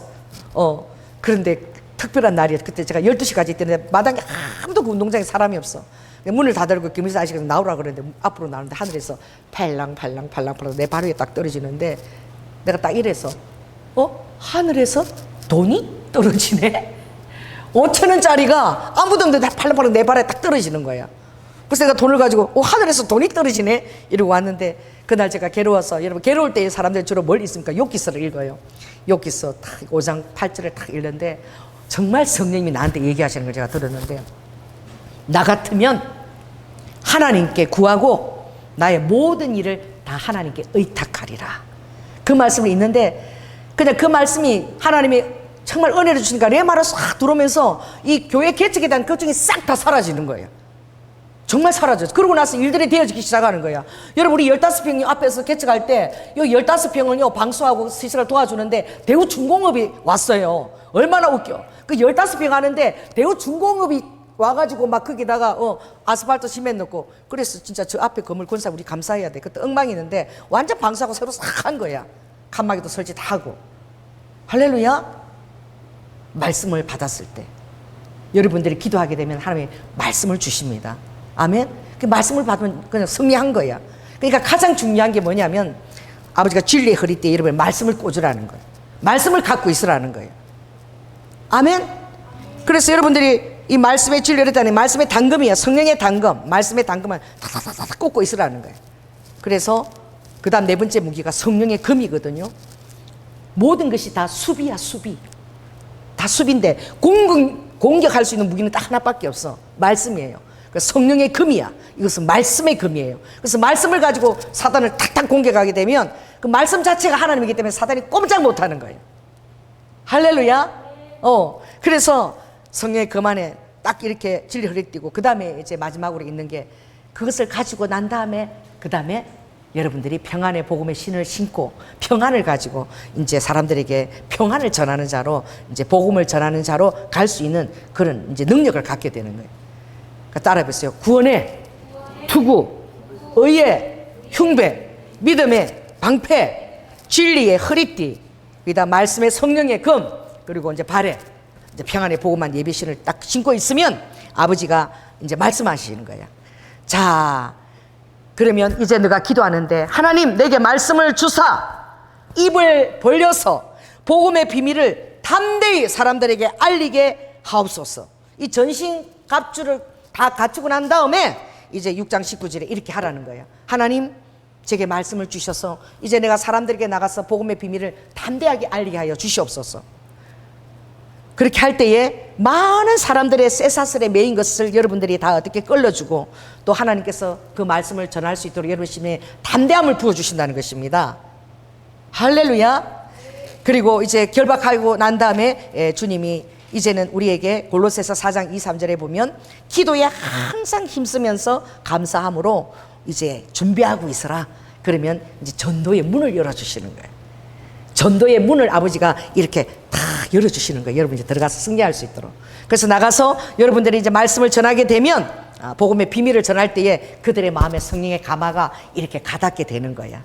그런데 특별한 날이야. 그때 제가 12시까지 있는데 마당에 아무도 그 운동장에 사람이 없어. 문을 닫아놓고 김일사 아저씨가 나오라 그러는데 앞으로 나오는데 하늘에서 팔랑팔랑 내 발 위에 딱 떨어지는데 내가 딱 이래서 하늘에서 돈이 떨어지네? 5,000원짜리가 아무도 없는데 팔랑팔랑 내 발에 딱 떨어지는 거야. 그래서 내가 돈을 가지고 하늘에서 돈이 떨어지네? 이러고 왔는데 그날 제가 괴로워서 여러분 괴로울 때 사람들이 주로 뭘 읽습니까? 욥기서를 읽어요. 욥기서 딱 5장 8절을 딱 읽는데 정말 성령님이 나한테 얘기하시는 걸 제가 들었는데 나 같으면 하나님께 구하고 나의 모든 일을 다 하나님께 의탁하리라. 그 말씀을 읽는데 그냥 그 말씀이 하나님이 정말 은혜를 주시니까 내 말을 싹 들어오면서 이 교회 개척에 대한 걱정이 싹 다 사라지는 거예요. 정말 사라졌어. 그러고 나서 일들이 되어지기 시작하는 거야. 여러분 우리 15평이 앞에서 개척할 때 이 15평은요 방수하고 시설을 도와주는데 대우중공업이 왔어요. 얼마나 웃겨. 그 15평 하는데 대우중공업이 와가지고 막 거기다가 아스팔트 시멘 넣고 그래서 진짜 저 앞에 건물 건사 우리 감사해야 돼. 그때 엉망이 있는데 완전 방수하고 새로 싹 한 거야. 칸막이도 설치 다 하고. 할렐루야. 말씀을 받았을 때 여러분들이 기도하게 되면 하나님이 말씀을 주십니다. 아멘. 그 말씀을 받으면 그냥 승리한 거야. 그러니까 가장 중요한 게 뭐냐면 아버지가 진리의 허리띠에 여러분 말씀을 꽂으라는 거예요. 말씀을 갖고 있으라는 거예요. 아멘. 그래서 여러분들이 이 말씀의 진리를 했다니 말씀의 당금이야. 성령의 당금. 말씀의 당금을 다다다다 꽂고 있으라는 거예요. 그래서 그 다음 네 번째 무기가 성령의 금이거든요. 모든 것이 다 수비야. 수비. 다 수비인데 공격할 수 있는 무기는 딱 하나밖에 없어. 말씀이에요. 성령의 금이야. 이것은 말씀의 금이에요. 그래서 말씀을 가지고 사단을 탁탁 공격하게 되면 그 말씀 자체가 하나님이기 때문에 사단이 꼼짝 못하는 거예요. 할렐루야. 그래서 성령의 금 안에 딱 이렇게 진리 흐리띠고 그 다음에 이제 마지막으로 있는 게 그것을 가지고 난 다음에 그 다음에 여러분들이 평안의 복음의 신을 신고 평안을 가지고 이제 사람들에게 평안을 전하는 자로 이제 복음을 전하는 자로 갈 수 있는 그런 이제 능력을 갖게 되는 거예요. 따라해보세요. 구원의 투구, 의의 흉배, 믿음의 방패, 진리의 허리띠, 그다음 말씀의 성령의 금, 그리고 이제 발에 이제 평안의 복음한 예배신을 딱 신고 있으면 아버지가 이제 말씀하시는 거야. 자, 그러면 이제 내가 기도하는데 하나님 내게 말씀을 주사 입을 벌려서 복음의 비밀을 담대히 사람들에게 알리게 하옵소서. 이 전신 갑주를 다 갖추고 난 다음에 이제 6장 19절에 이렇게 하라는 거예요. 하나님 제게 말씀을 주셔서 이제 내가 사람들에게 나가서 복음의 비밀을 담대하게 알리게 하여 주시옵소서. 그렇게 할 때에 많은 사람들의 쇠사슬에 매인 것을 여러분들이 다 어떻게 끌어주고 또 하나님께서 그 말씀을 전할 수 있도록 여러분 심에 담대함을 부어주신다는 것입니다. 할렐루야. 그리고 이제 결박하고 난 다음에 주님이 이제는 우리에게 골로새서 4장 2, 3절에 보면 기도에 항상 힘쓰면서 감사함으로 이제 준비하고 있어라. 그러면 이제 전도의 문을 열어주시는 거예요. 전도의 문을 아버지가 이렇게 다 열어주시는 거예요. 여러분이 들어가서 승리할 수 있도록. 그래서 나가서 여러분들이 이제 말씀을 전하게 되면 복음의 비밀을 전할 때에 그들의 마음에 성령의 감화가 이렇게 가닿게 되는 거야.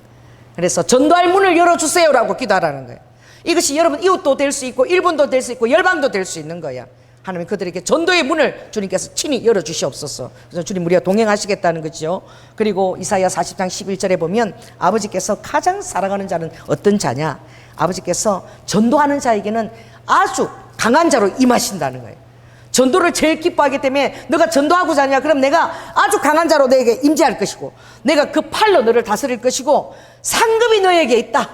그래서 전도할 문을 열어주세요라고 기도하라는 거예요. 이것이 여러분 이웃도 될 수 있고 일본도 될 수 있고 열방도 될 수 있는 거야. 하나님 그들에게 전도의 문을 주님께서 친히 열어주시옵소서. 그래서 주님 우리가 동행하시겠다는 거죠. 그리고 이사야 40장 11절에 보면 아버지께서 가장 사랑하는 자는 어떤 자냐. 아버지께서 전도하는 자에게는 아주 강한 자로 임하신다는 거예요. 전도를 제일 기뻐하기 때문에 너가 전도하고자 하냐 그럼 내가 아주 강한 자로 너에게 임재할 것이고 내가 그 팔로 너를 다스릴 것이고 상급이 너에게 있다.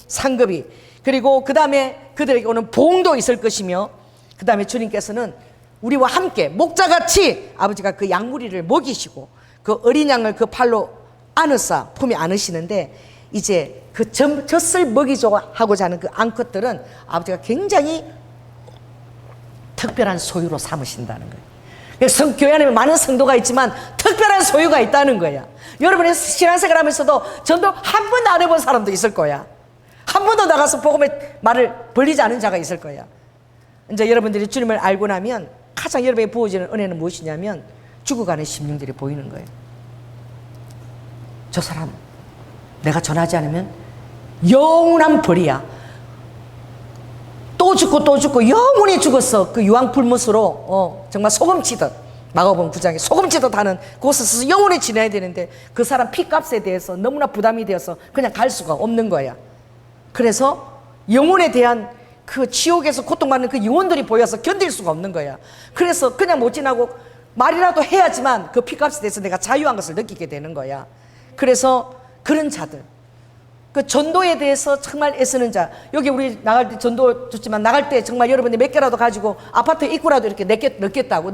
상급이. 그리고 그 다음에 그들에게 오는 보응도 있을 것이며 그 다음에 주님께서는 우리와 함께 목자같이 아버지가 그 양무리를 먹이시고 그 어린 양을 그 팔로 안으사 품에 안으시는데 이제 그 젖을 먹이자고자 하는 그 암컷들은 아버지가 굉장히 특별한 소유로 삼으신다는 거예요. 교회 안에 많은 성도가 있지만 특별한 소유가 있다는 거야. 여러분의 신앙생활 하면서도 전도 한 번도 안 해본 사람도 있을 거야. 한 번도 나가서 복음의 말을 벌리지 않은 자가 있을 거야. 이제 여러분들이 주님을 알고 나면 가장 여러분에게 부어지는 은혜는 무엇이냐면 죽어가는 심령들이 보이는 거예요. 저 사람 내가 전하지 않으면 영원한 벌이야. 또 죽고 또 죽고 영원히 죽었어. 그 유황불못으로 정말 소금치듯 마가복음 9장에 소금치듯 하는 그곳에서 영원히 지내야 되는데 그 사람 피값에 대해서 너무나 부담이 되어서 그냥 갈 수가 없는 거야. 그래서 영혼에 대한 그 지옥에서 고통받는 그 영혼들이 보여서 견딜 수가 없는 거야. 그래서 그냥 못 지나고 말이라도 해야지만 그 피값에 대해서 내가 자유한 것을 느끼게 되는 거야. 그래서 그런 자들, 그 전도에 대해서 정말 애쓰는 자, 여기 우리 나갈 때 전도 좋지만 나갈 때 정말 여러분이 몇 개라도 가지고 아파트 입구라도 이렇게 넣겠다고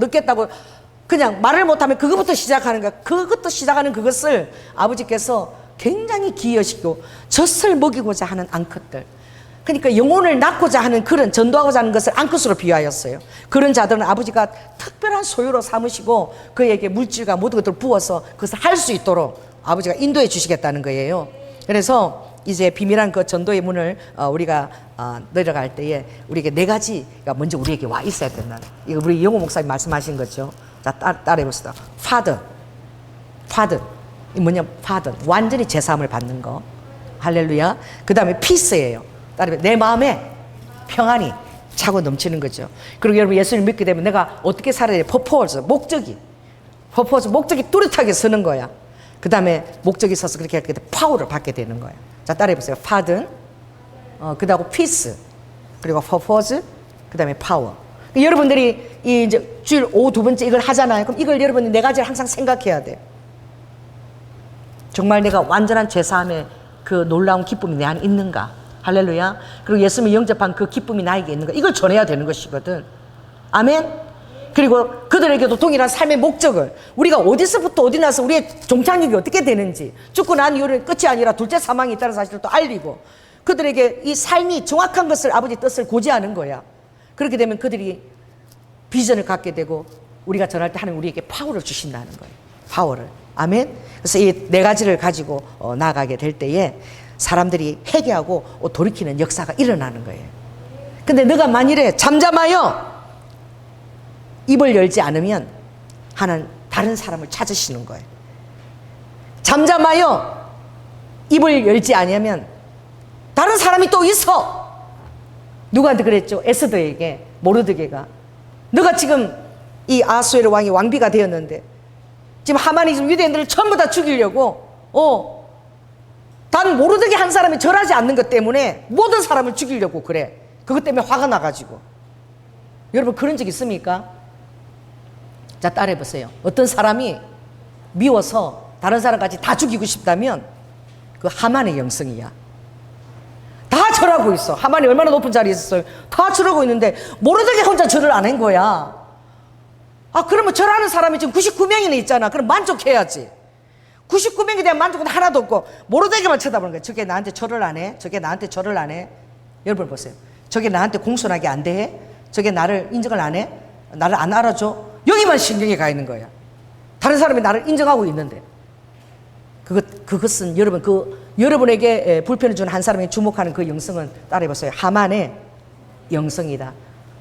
그냥 말을 못하면 그것부터 시작하는 거야. 그것부터 시작하는 그것을 아버지께서 굉장히 기여시키고 젖을 먹이고자 하는 암컷들, 그러니까 영혼을 낳고자 하는 그런 전도하고자 하는 것을 암컷으로 비유하였어요. 그런 자들은 아버지가 특별한 소유로 삼으시고 그에게 물질과 모든 것들을 부어서 그것을 할 수 있도록 아버지가 인도해 주시겠다는 거예요. 그래서 이제 비밀한 그 전도의 문을 우리가 내려갈 때에 우리에게 네 가지가 먼저 우리에게 와 있어야 된다. 이거 우리 영호 목사님 말씀하신 거죠. 자, 따라해 봅시다. Father. 이 뭐냐? Father. 완전히 제사함을 받는 거. 할렐루야. 그 다음에 peace예요. 따라해 내 마음에 평안이 차고 넘치는 거죠. 그리고 여러분 예수를 믿게 되면 내가 어떻게 살아야 돼? purpose. 목적이 뚜렷하게 서는 거야. 그 다음에 목적이 있어서 그렇게 할 때 파워를 받게 되는 거예요. 자, 따라해보세요. Pardon, 그 다음에 Peace, 그리고 Purpose, 그 다음에 Power. 여러분들이 이 이제 주일 오후 두 번째 이걸 하잖아요. 그럼 이걸 여러분이 네 가지를 항상 생각해야 돼요. 정말 내가 완전한 죄사함의 그 놀라운 기쁨이 내 안에 있는가? 할렐루야. 그리고 예수님이 영접한 그 기쁨이 나에게 있는가? 이걸 전해야 되는 것이거든. 아멘. 그리고 그들에게도 동일한 삶의 목적을 우리가 어디서부터 어디 나서 우리의 종착역이 어떻게 되는지 죽고 난 이후는 끝이 아니라 둘째 사망이 있다는 사실을 또 알리고 그들에게 이 삶이 정확한 것을 아버지 뜻을 고지하는 거야. 그렇게 되면 그들이 비전을 갖게 되고 우리가 전할 때 하나님 우리에게 파워를 주신다는 거예요. 파워를. 아멘. 그래서 이 네 가지를 가지고 나아가게 될 때에 사람들이 회개하고 돌이키는 역사가 일어나는 거예요. 근데 너가 만일에 잠잠하여 입을 열지 않으면 하나님 다른 사람을 찾으시는 거예요. 잠잠하여 입을 열지 않으면 다른 사람이 또 있어. 누구한테 그랬죠? 에스더에게, 모르드게가. 너가 지금 이 아수에르 왕이 왕비가 되었는데 지금 하만이 지금 유대인들을 전부 다 죽이려고 단 모르드게 한 사람이 절하지 않는 것 때문에 모든 사람을 죽이려고 그래. 그것 때문에 화가 나가지고. 여러분 그런 적 있습니까? 자, 따라해보세요. 어떤 사람이 미워서 다른 사람까지 다 죽이고 싶다면 그 하만의 영성이야. 다 절하고 있어. 하만이 얼마나 높은 자리에 있었어요. 다 절하고 있는데 모르게 혼자 절을 안 한 거야. 아, 그러면 절하는 사람이 지금 99명이나 있잖아. 그럼 만족해야지. 99명에 대한 만족은 하나도 없고 모르게만 쳐다보는 거야. 저게 나한테 절을 안 해? 저게 나한테 절을 안 해? 여러분 보세요. 저게 나한테 공손하게 안 대해? 저게 나를 인정을 안 해? 나를 안 알아줘? 여기만 신경이 가 있는 거야. 다른 사람이 나를 인정하고 있는데. 그것은 여러분에게 불편을 주는 한 사람이 주목하는 그 영성은 따라해보세요. 하만의 영성이다.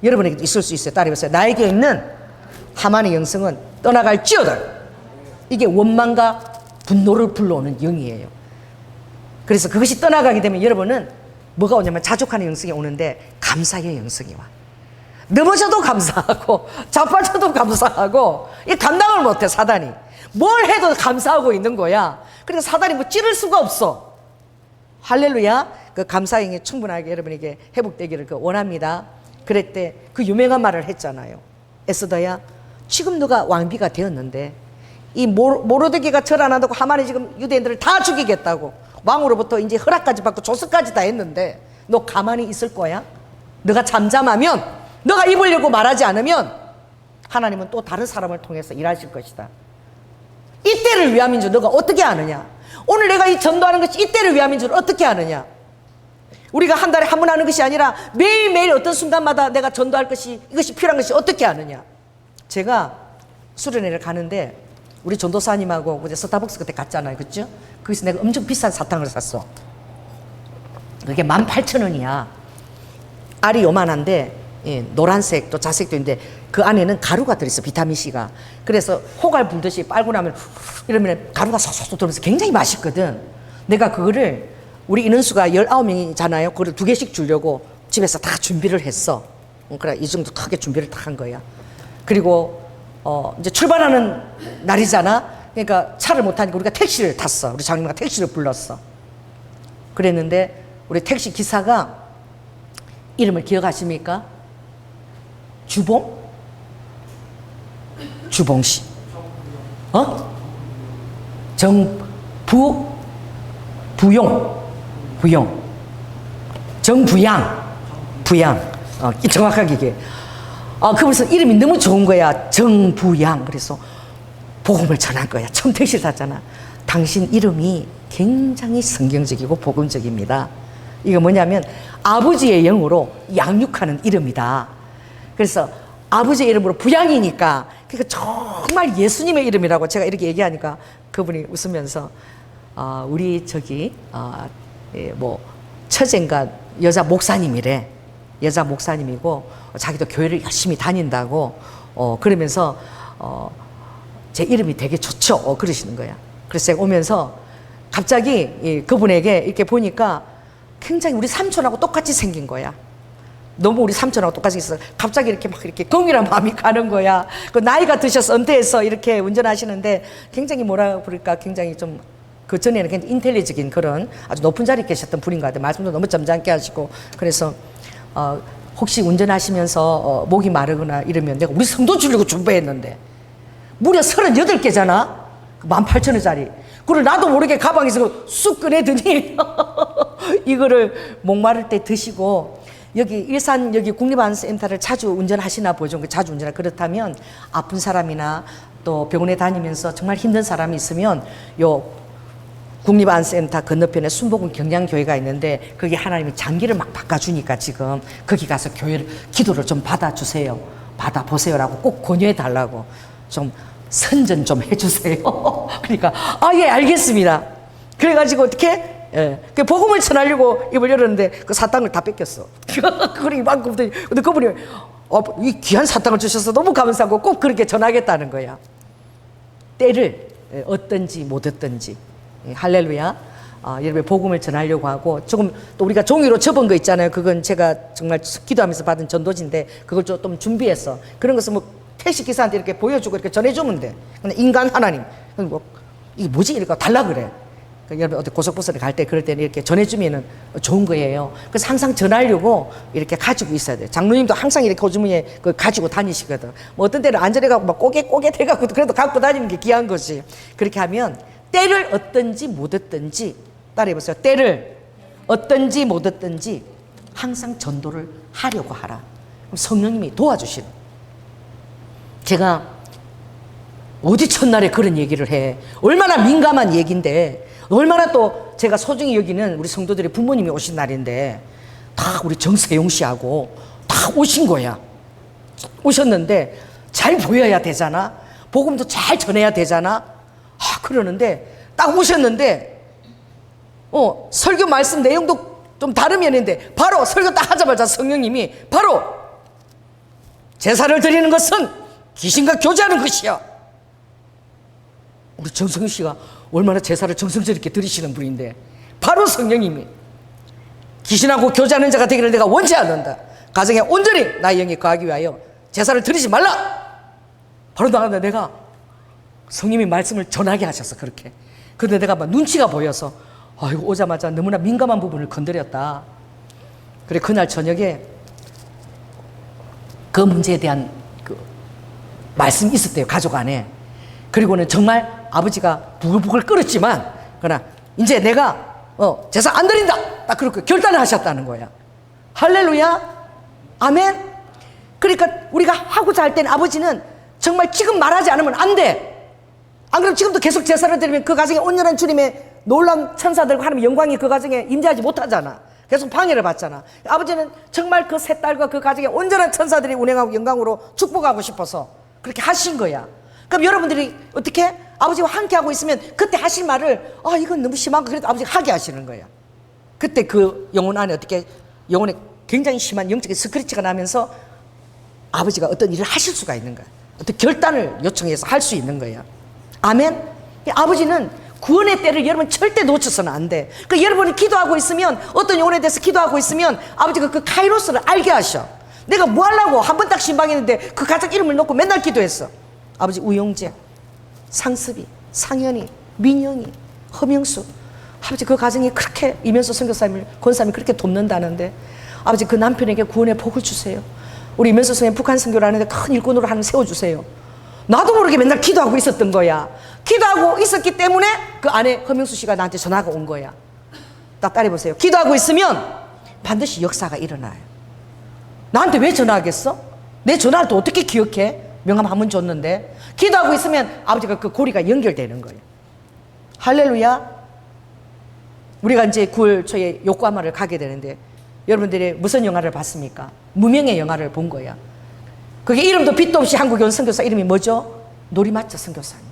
여러분에게도 있을 수 있어요. 따라해보세요. 나에게 있는 하만의 영성은 떠나갈지어다. 이게 원망과 분노를 불러오는 영이에요. 그래서 그것이 떠나가게 되면 여러분은 뭐가 오냐면 자족하는 영성이 오는데 감사의 영성이 와. 넘어져도 감사하고 자빠져도 감사하고 이 감당을 못해 사단이. 뭘 해도 감사하고 있는 거야. 그러니까 사단이 뭐 찌를 수가 없어. 할렐루야. 그 감사의 영이 충분하게 여러분에게 회복되기를 원합니다. 그랬대 그 유명한 말을 했잖아요. 에스더야, 지금 너가 왕비가 되었는데 이 모르드게가 절 안 한다고 하만이 지금 유대인들을 다 죽이겠다고 왕으로부터 이제 허락까지 받고 조서까지 다 했는데 너 가만히 있을 거야? 너가 잠잠하면, 너가 입을 열고 말하지 않으면 하나님은 또 다른 사람을 통해서 일하실 것이다. 이때를 위함인 줄 너가 어떻게 아느냐? 오늘 내가 이 전도하는 것이 이때를 위함인 줄 어떻게 아느냐? 우리가 한 달에 한 번 하는 것이 아니라 매일매일 어떤 순간마다 내가 전도할 것이, 이것이 필요한 것이 어떻게 아느냐? 제가 수련회를 가는데 우리 전도사님하고 이제 스타벅스 그때 갔잖아요. 그죠? 거기서 내가 엄청 비싼 사탕을 샀어. 그게 18,000원이야. 알이 요만한데, 예, 노란색 또 자색도 있는데 그 안에는 가루가 들어있어. 비타민C가. 그래서 호갈 불듯이 빨고 나면 이러면 가루가 쏙쏙 들어오면서 굉장히 맛있거든. 내가 그거를 우리 인원수가 19명이잖아요. 그걸 2개씩 주려고 집에서 다 준비를 했어. 그래, 이 정도 크게 준비를 다 한 거야. 그리고 이제 출발하는 날이잖아. 그러니까 차를 못 타니까 우리가 택시를 탔어. 우리 장님과 택시를 불렀어. 그랬는데 우리 택시 기사가 이름을 기억하십니까? 주봉씨. 부용. 부양. 정확하게 이게. 그래서 이름이 너무 좋은 거야. 정부양. 그래서 복음을 전한 거야. 처음 택시를 탔잖아. 당신 이름이 굉장히 성경적이고 복음적입니다. 이거 뭐냐면 아버지의 영으로 양육하는 이름이다. 그래서 아버지의 이름으로 부양이니까, 그러니까 정말 예수님의 이름이라고 제가 이렇게 얘기하니까 그분이 웃으면서 우리 저기 뭐 처제인가 여자 목사님이래. 여자 목사님이고 자기도 교회를 열심히 다닌다고 그러면서 제 이름이 되게 좋죠. 그러시는 거야. 그래서 제가 오면서 갑자기 그분에게 이렇게 보니까 굉장히 우리 삼촌하고 똑같이 생긴 거야. 너무 우리 삼촌하고 똑같이 있어. 갑자기 이렇게 막 이렇게 긍휼한 마음이 가는 거야. 그 나이가 드셔서 은퇴해서 이렇게 운전하시는데 굉장히 뭐라 그럴까, 굉장히 좀 그 전에는 굉장히 인텔리적인 그런 아주 높은 자리에 계셨던 분인 것 같아요. 말씀도 너무 점잖게 하시고. 그래서 혹시 운전하시면서 목이 마르거나 이러면 내가 우리 성도 주려고 준비했는데 무려 38개잖아. 18,000원짜리. 그걸 나도 모르게 가방에서 쑥 꺼내더니 이거를 목마를 때 드시고, 여기 일산 여기 국립안센터를 자주 운전하시나 보죠. 자주 운전하. 그렇다면 아픈 사람이나 또 병원에 다니면서 정말 힘든 사람이 있으면 요 국립안센터 건너편에 순복음 경량교회가 있는데 거기 하나님이 장기를 막 바꿔주니까 지금 거기 가서 교회를 기도를 좀 받아주세요. 받아보세요라고 꼭 권유해 달라고 좀 선전 좀 해주세요. 그러니까 예, 알겠습니다. 그래가지고 어떻게 그 복음을 전하려고 입을 열었는데 그 사탕을 다 뺏겼어. 그걸 이만큼 더. 근데 그분이 이 귀한 사탕을 주셔서 너무 감사하고 꼭 그렇게 전하겠다는 거야. 때를 얻든지 못 얻든지. 할렐루야. 여러분 복음을 전하려고 하고, 조금 또 우리가 종이로 접은 거 있잖아요. 그건 제가 정말 기도하면서 받은 전도지인데 그걸 좀 준비했어. 그런 것은 뭐 택시 기사한테 이렇게 보여주고 이렇게 전해주면 돼. 근데 인간 하나님, 뭐 이게 뭐지? 이렇게 달라 그래. 그러니까 여러분 어디 고속버스를 갈 때 그럴 때는 이렇게 전해주면은 좋은 거예요. 그래서 항상 전하려고 이렇게 가지고 있어야 돼. 장로님도 항상 이렇게 호주머니에 그걸 가지고 다니시거든. 뭐 어떤 때는 안전해갖고 막 꼬개 돼갖고 그래도 갖고 다니는 게 귀한 거지. 그렇게 하면 때를 얻든지 못 얻든지 따라해보세요. 때를 어떤지 못 어떤지 항상 전도를 하려고 하라. 그럼 성령님이 도와주시는. 제가 어디 첫날에 그런 얘기를 해. 얼마나 민감한 얘기인데, 얼마나 또 제가 소중히 여기는 우리 성도들의 부모님이 오신 날인데 다 우리 정세용 씨하고 다 오신 거야. 오셨는데 잘 보여야 되잖아. 복음도 잘 전해야 되잖아. 그러는데 딱 오셨는데 설교 말씀 내용도 좀 다른 면인데 바로 설교 딱 하자마자 성령님이 바로 제사를 드리는 것은 귀신과 교제하는 것이야. 우리 정성희 씨가 얼마나 제사를 정성스럽게 드리시는 분인데 바로 성령님이 귀신하고 교제하는 자가 되기를 내가 원치 않는다. 가정에 온전히 나의 영이 거하기 위하여 제사를 드리지 말라. 바로 나갔는데 내가 성령님이 말씀을 전하게 하셔서 그렇게. 그런데 내가 막 눈치가 보여서 아이고 오자마자 너무나 민감한 부분을 건드렸다. 그래 그날 저녁에 그 문제에 대한 그 말씀이 있었대요. 가족 안에. 그리고는 정말 아버지가 부글부글 끓었지만 그러나 이제 내가 제사 안 드린다. 딱 그렇게 결단을 하셨다는 거야. 할렐루야. 아멘. 그러니까 우리가 하고자 할 때는 아버지는 정말 지금 말하지 않으면 안 돼. 안 그러면 지금도 계속 제사를 드리면 그 가정에 온전한 주님의 놀라운 천사들과 하나님의 영광이 그 가정에 임재하지 못하잖아. 계속 방해를 받잖아. 아버지는 정말 그 세 딸과 그 가정에 온전한 천사들이 운행하고 영광으로 축복하고 싶어서 그렇게 하신 거야. 그럼 여러분들이 어떻게 아버지와 함께 하고 있으면 그때 하실 말을 이건 너무 심한 거 그래도 아버지가 하게 하시는 거야. 그때 그 영혼 안에 어떻게 영혼에 굉장히 심한 영적인 스크래치가 나면서 아버지가 어떤 일을 하실 수가 있는 거야. 어떤 결단을 요청해서 할 수 있는 거야. 아멘. 아버지는 구원의 때를 여러분 절대 놓쳐서는 안 돼. 그 여러분이 기도하고 있으면 어떤 영혼에 대해서 기도하고 있으면 아버지가 그 카이로스를 알게 하셔. 내가 뭐 하려고 한 번 딱 신방했는데 그 가족 이름을 놓고 맨날 기도했어. 아버지 우영재, 상습이, 상현이, 민영이, 허명수. 아버지 그 가정이 그렇게 이면수 선교사님을 권사님이 그렇게 돕는다는데 아버지 그 남편에게 구원의 복을 주세요. 우리 이면수 선생님 북한 선교를 하는데 큰 일꾼으로 하는 세워주세요. 나도 모르게 맨날 기도하고 있었던 거야. 기도하고 있었기 때문에 그 아내 허명수 씨가 나한테 전화가 온 거야. 딱 따라해보세요. 기도하고 있으면 반드시 역사가 일어나요. 나한테 왜 전화하겠어? 내 전화를 또 어떻게 기억해? 명함 한 번 줬는데. 기도하고 있으면 아버지가 그 고리가 연결되는 거예요. 할렐루야. 우리가 이제 9월 초에 요코하마를 가게 되는데 여러분들이 무슨 영화를 봤습니까? 무명의 영화를 본 거야. 그게 이름도 빛도 없이 한국에 온 선교사 이름이 뭐죠? 노리마츠 선교사님.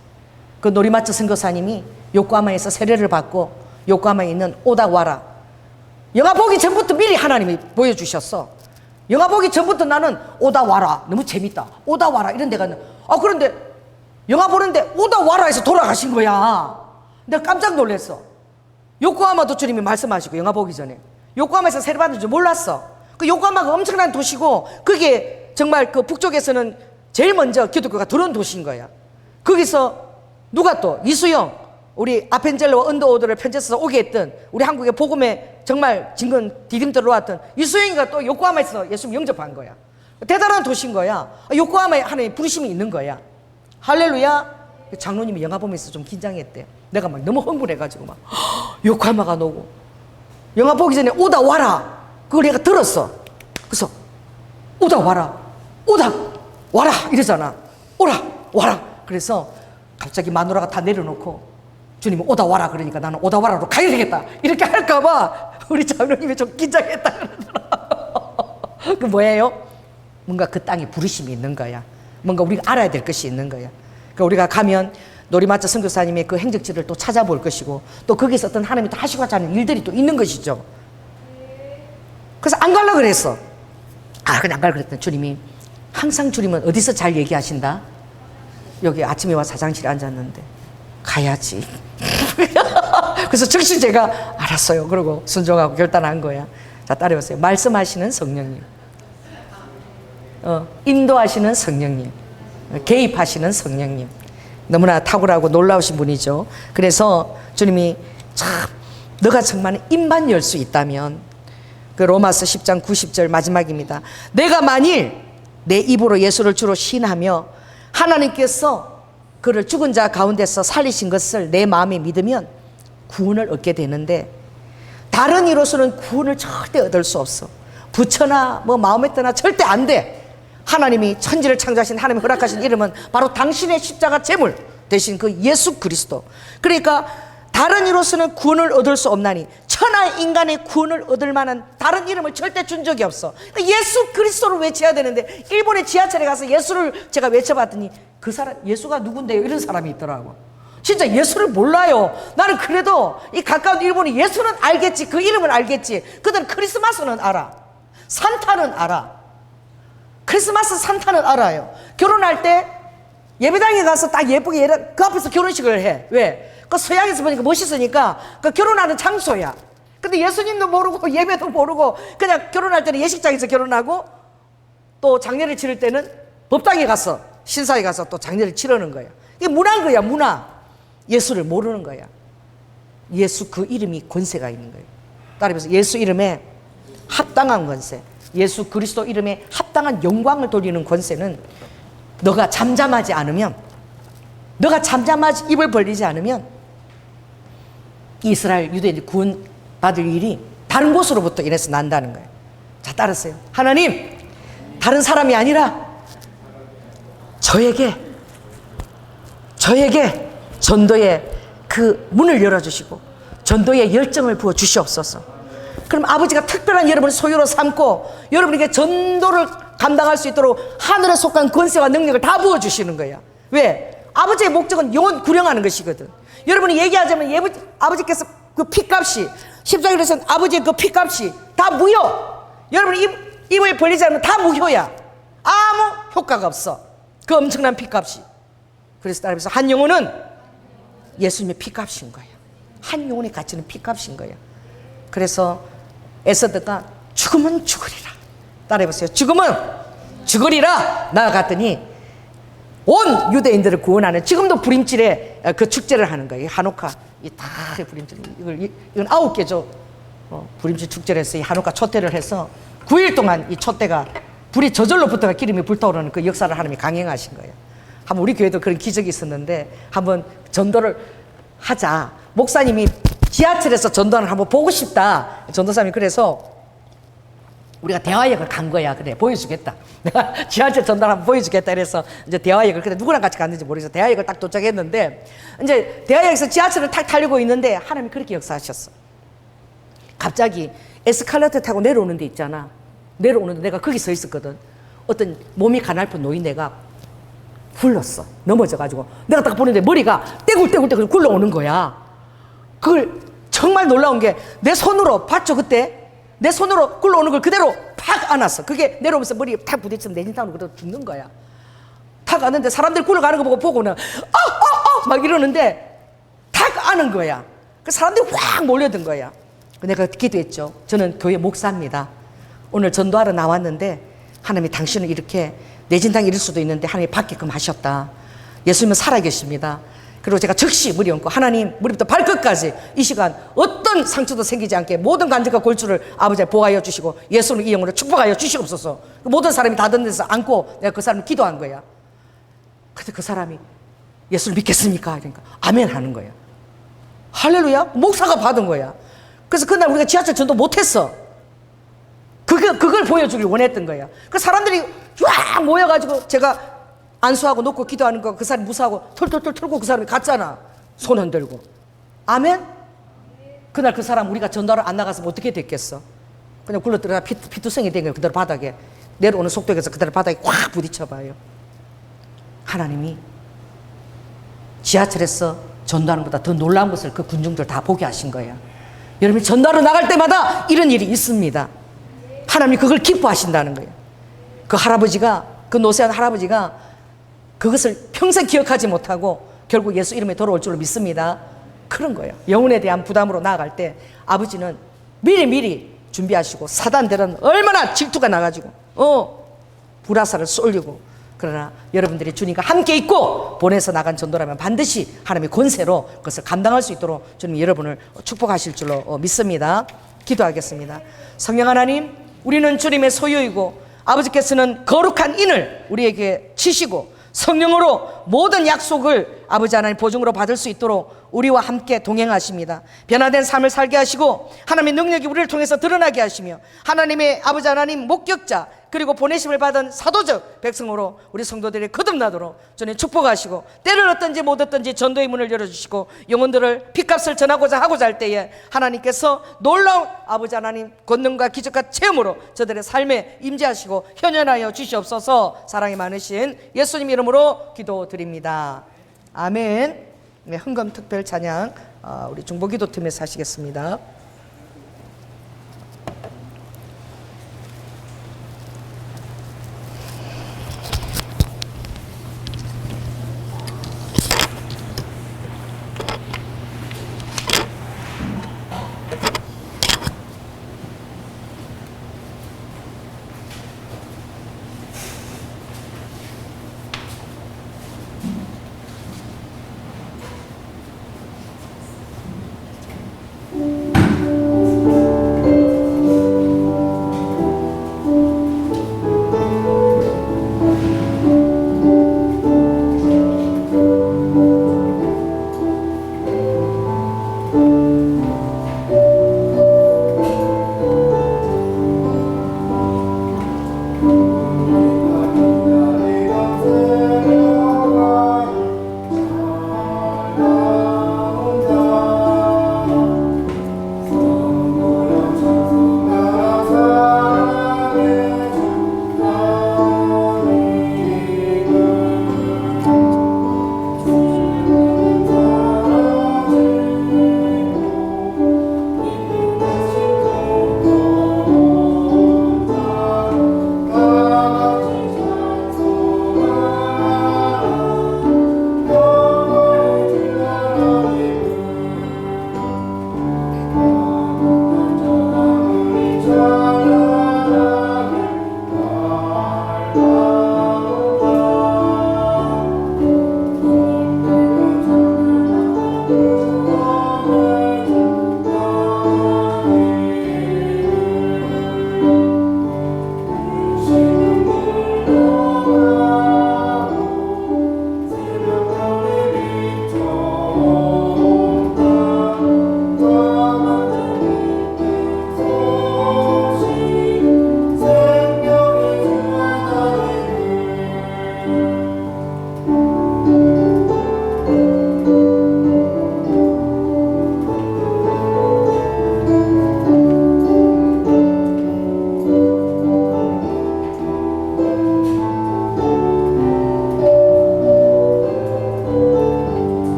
그 노리마츠 선교사님이 요코하마에서 세례를 받고 요코하마에 있는 오다와라. 영화 보기 전부터 미리 하나님이 보여주셨어. 영화 보기 전부터 나는 오다와라 너무 재밌다. 오다와라 이런 데 갔는데 그런데 영화 보는데 오다와라에서 돌아가신 거야. 내가 깜짝 놀랐어. 요코하마도 주님이 말씀하시고 영화 보기 전에 요코하마에서 세례 받는 줄 몰랐어. 그 요코하마가 엄청난 도시고 그게 정말 그 북쪽에서는 제일 먼저 기독교가 들어온 도시인 거야. 거기서 누가 또 이수영 우리 아펜젤로 언더오드를 편지해서 오게 했던 우리 한국의 복음에 정말 진근 디딤 들어왔던 이수영이가 또 요코하마에서 예수님 영접한 거야. 대단한 도시인 거야. 요코하마에 하나님의 부르심이 있는 거야. 할렐루야. 장로님이 영화 보면서 좀 긴장했대. 내가 막 너무 흥분해가지고 막 요코하마가 나오고 영화 보기 전에 오다 와라 그걸 내가 들었어. 그래서 오다 와라 오다 와라 이러잖아. 오라 와라. 그래서 갑자기 마누라가 다 내려놓고 주님이 오다 와라 그러니까 나는 오다 와라로 가야 되겠다 이렇게 할까봐 우리 장로님이 좀 긴장했다 그러더라. 그 뭐예요? 뭔가 그 땅에 부르심이 있는 거야. 뭔가 우리가 알아야 될 것이 있는 거야. 그러니까 우리가 가면 노리마츠 선교사님의 그 행적지를 또 찾아볼 것이고 또 거기서 어떤 하나님이 또 하시고자 하는 일들이 또 있는 것이죠. 그래서 안 가려고 그랬어. 그냥 안 가려고 그랬더니 주님이 항상 주님은 어디서 잘 얘기하신다? 여기 아침에 와서 사장실에 앉았는데 가야지. 그래서 즉시 제가 알았어요. 그러고 순종하고 결단한 거야. 자, 따라오세요. 말씀하시는 성령님, 인도하시는 성령님, 개입하시는 성령님. 너무나 탁월하고 놀라우신 분이죠. 그래서 주님이 참 너가 정말 입만 열 수 있다면 그 로마서 10장 90절 마지막입니다. 내가 만일 내 입으로 예수를 주로 시인하며 하나님께서 그를 죽은 자 가운데서 살리신 것을 내 마음에 믿으면 구원을 얻게 되는데 다른 이로서는 구원을 절대 얻을 수 없어. 부처나 뭐 마호메트나 절대 안 돼. 하나님이 천지를 창조하신 하나님이 허락하신 이름은 바로 당신의 십자가 제물 대신 그 예수 그리스도. 그러니까 다른 이로서는 구원을 얻을 수 없나니 천하 인간의 구원을 얻을 만한 다른 이름을 절대 준 적이 없어. 그러니까 예수 그리스도를 외쳐야 되는데 일본의 지하철에 가서 예수를 제가 외쳐봤더니 그 사람 예수가 누군데요? 이런 사람이 있더라고. 진짜 예수를 몰라요. 나는 그래도 이 가까운 일본이 예수는 알겠지. 그 이름을 알겠지. 그들은 크리스마스는 알아. 산타는 알아. 크리스마스 산타는 알아요. 결혼할 때 예배당에 가서 딱 예쁘게 그 앞에서 결혼식을 해. 왜? 그 서양에서 보니까 멋있으니까 그 결혼하는 장소야. 근데 예수님도 모르고 예배도 모르고 그냥 결혼할 때는 예식장에서 결혼하고 또 장례를 치를 때는 법당에 가서 신사에 가서 또 장례를 치르는 거야. 이게 문화인 거야, 문화. 예수를 모르는 거야. 예수 그 이름이 권세가 있는 거예요. 따라서 예수 이름에 합당한 권세, 예수 그리스도 이름에 합당한 영광을 돌리는 권세는 너가 잠잠하지 않으면, 너가 잠잠하지 입을 벌리지 않으면 이스라엘 유대인들이 구원받을 일이 다른 곳으로부터 인해서 난다는 거예요. 자, 따르세요. 하나님, 다른 사람이 아니라 저에게 전도의 그 문을 열어주시고 전도의 열정을 부어 주시옵소서. 그럼 아버지가 특별한 여러분을 소유로 삼고 여러분에게 전도를 감당할 수 있도록 하늘에 속한 권세와 능력을 다 부어주시는 거야. 왜? 아버지의 목적은 영혼 구령하는 것이거든. 여러분이 얘기하자면 아버지께서 그 피값이, 십자가에서는 아버지의 그 피값이 다 무효. 여러분이 입을 벌리지 않으면 다 무효야. 아무 효과가 없어. 그 엄청난 피값이. 그래서 따라서 한 영혼은 예수님의 피값인 거야. 한 영혼의 가치는 피값인 거야. 그래서 에서드가 죽으면 죽으리라. 따라해보세요. 죽으면 죽으리라 나아갔더니 온 유대인들을 구원하는, 지금도 부림질에 그 축제를 하는 거예요. 하누카 이다 부림질, 이건 9개죠. 부림질 축제를 해서 이 하누카 촛대를 해서 9일 동안 이 촛대가 불이 저절로 붙어가 기름이 불타오르는 그 역사를 하나님이 강행하신 거예요. 한번 우리 교회도 그런 기적이 있었는데 한번 전도를 하자. 목사님이 지하철에서 전도하는 걸 한번 보고 싶다. 전도사님이 그래서 우리가 대화역을 간 거야. 그래, 보여주겠다. 내가 지하철 전도를 한번 보여주겠다. 그래서 이제 대화역을, 근데 누구랑 같이 갔는지 모르겠어. 대화역을 딱 도착했는데 이제 대화역에서 지하철을 탁 타려고 있는데 하나님이 그렇게 역사하셨어. 갑자기 에스컬레이터 타고 내려오는 데 있잖아. 내려오는데 내가 거기 서 있었거든. 어떤 몸이 가냘픈 노인네가 굴렀어. 넘어져가지고 내가 딱 보는데 머리가 떼굴떼굴 굴러오는 거야. 그걸 정말 놀라운 게 내 손으로 봤죠. 그때 내 손으로 굴러오는 걸 그대로 팍 안았어. 그게 내려오면서 머리에 탁 부딪히면 내진탕으로 그대로 죽는 거야. 탁 안는데 사람들이 굴러가는 거 보고는 막 이러는데 탁 안은 거야. 그 사람들이 확 몰려든 거야. 내가 기도했죠. 저는 교회 목사입니다. 오늘 전도하러 나왔는데 하나님이 당신을 이렇게 내진탕에 이를 수도 있는데 하나님이 받게끔 하셨다. 예수님은 살아계십니다. 그리고 제가 즉시 무리 얹고 하나님 머리부터 발끝까지 이 시간 어떤 상처도 생기지 않게 모든 간절과 골수를 아버지가 보호하여 주시고 예수를 이 영으로 축복하여 주시옵소서. 모든 사람이 다 듣는 데서 안고 내가 그 사람을 기도한 거야. 근데 그 사람이 예수를 믿겠습니까? 그러니까 아멘 하는 거야. 할렐루야. 목사가 받은 거야. 그래서 그날 우리가 지하철 전도 못했어. 그걸 보여주길 원했던 거야. 그 사람들이 쫙 모여가지고 제가 안수하고 놓고 기도하는 거 그 사람이 무사하고 털털털 털고 그 사람이 갔잖아. 손 흔들고. 아멘? 그날 그 사람 우리가 전도하러 안 나가서 어떻게 됐겠어? 그냥 굴러들어가 피투성이 된 거예요. 그대로 바닥에. 내려오는 속도에서 그대로 바닥에 확 부딪혀봐요. 하나님이 지하철에서 전도하는 것보다 더 놀라운 것을 그 군중들 다 보게 하신 거야. 여러분이 전도하러 나갈 때마다 이런 일이 있습니다. 하나님이 그걸 기뻐하신다는 거예요. 그 할아버지가, 그 노쇠한 할아버지가 그것을 평생 기억하지 못하고 결국 예수 이름에 돌아올 줄로 믿습니다. 그런 거예요. 영혼에 대한 부담으로 나아갈 때 아버지는 미리 준비하시고 사단들은 얼마나 질투가 나가지고 불화살을 쏠리고, 그러나 여러분들이 주님과 함께 있고 보내서 나간 전도라면 반드시 하나님의 권세로 그것을 감당할 수 있도록 주님 여러분을 축복하실 줄로 믿습니다. 기도하겠습니다. 성령 하나님, 우리는 주님의 소유이고 아버지께서는 거룩한 인을 우리에게 치시고 성령으로 모든 약속을 아버지 하나님 보증으로 받을 수 있도록 우리와 함께 동행하십니다. 변화된 삶을 살게 하시고 하나님의 능력이 우리를 통해서 드러나게 하시며 하나님의 아버지 하나님 목격자 그리고 보내심을 받은 사도적 백성으로 우리 성도들이 거듭나도록 주님 축복하시고 때를 얻든지 못 얻든지 전도의 문을 열어주시고 영혼들을 피값을 전하고자 하고자 할 때에 하나님께서 놀라운 아버지 하나님 권능과 기적과 체험으로 저들의 삶에 임재하시고 현현하여 주시옵소서. 사랑이 많으신 예수님 이름으로 기도드립니다. 아멘. 네, 헌금 특별 찬양 우리 중보기도팀에서 하시겠습니다.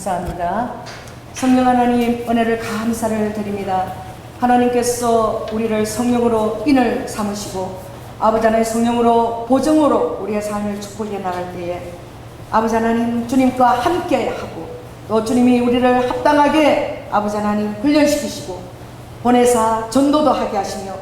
감사합니다. 성령 하나님 은혜를 감사를 드립니다. 하나님께서 우리를 성령으로 인을 삼으시고 아버지 하나님 성령으로 보증으로 우리의 삶을 축복해 나갈 때에 아버지 하나님 주님과 함께 하고 또 주님이 우리를 합당하게 아버지 하나님 훈련시키시고 보내사 전도도 하게 하시며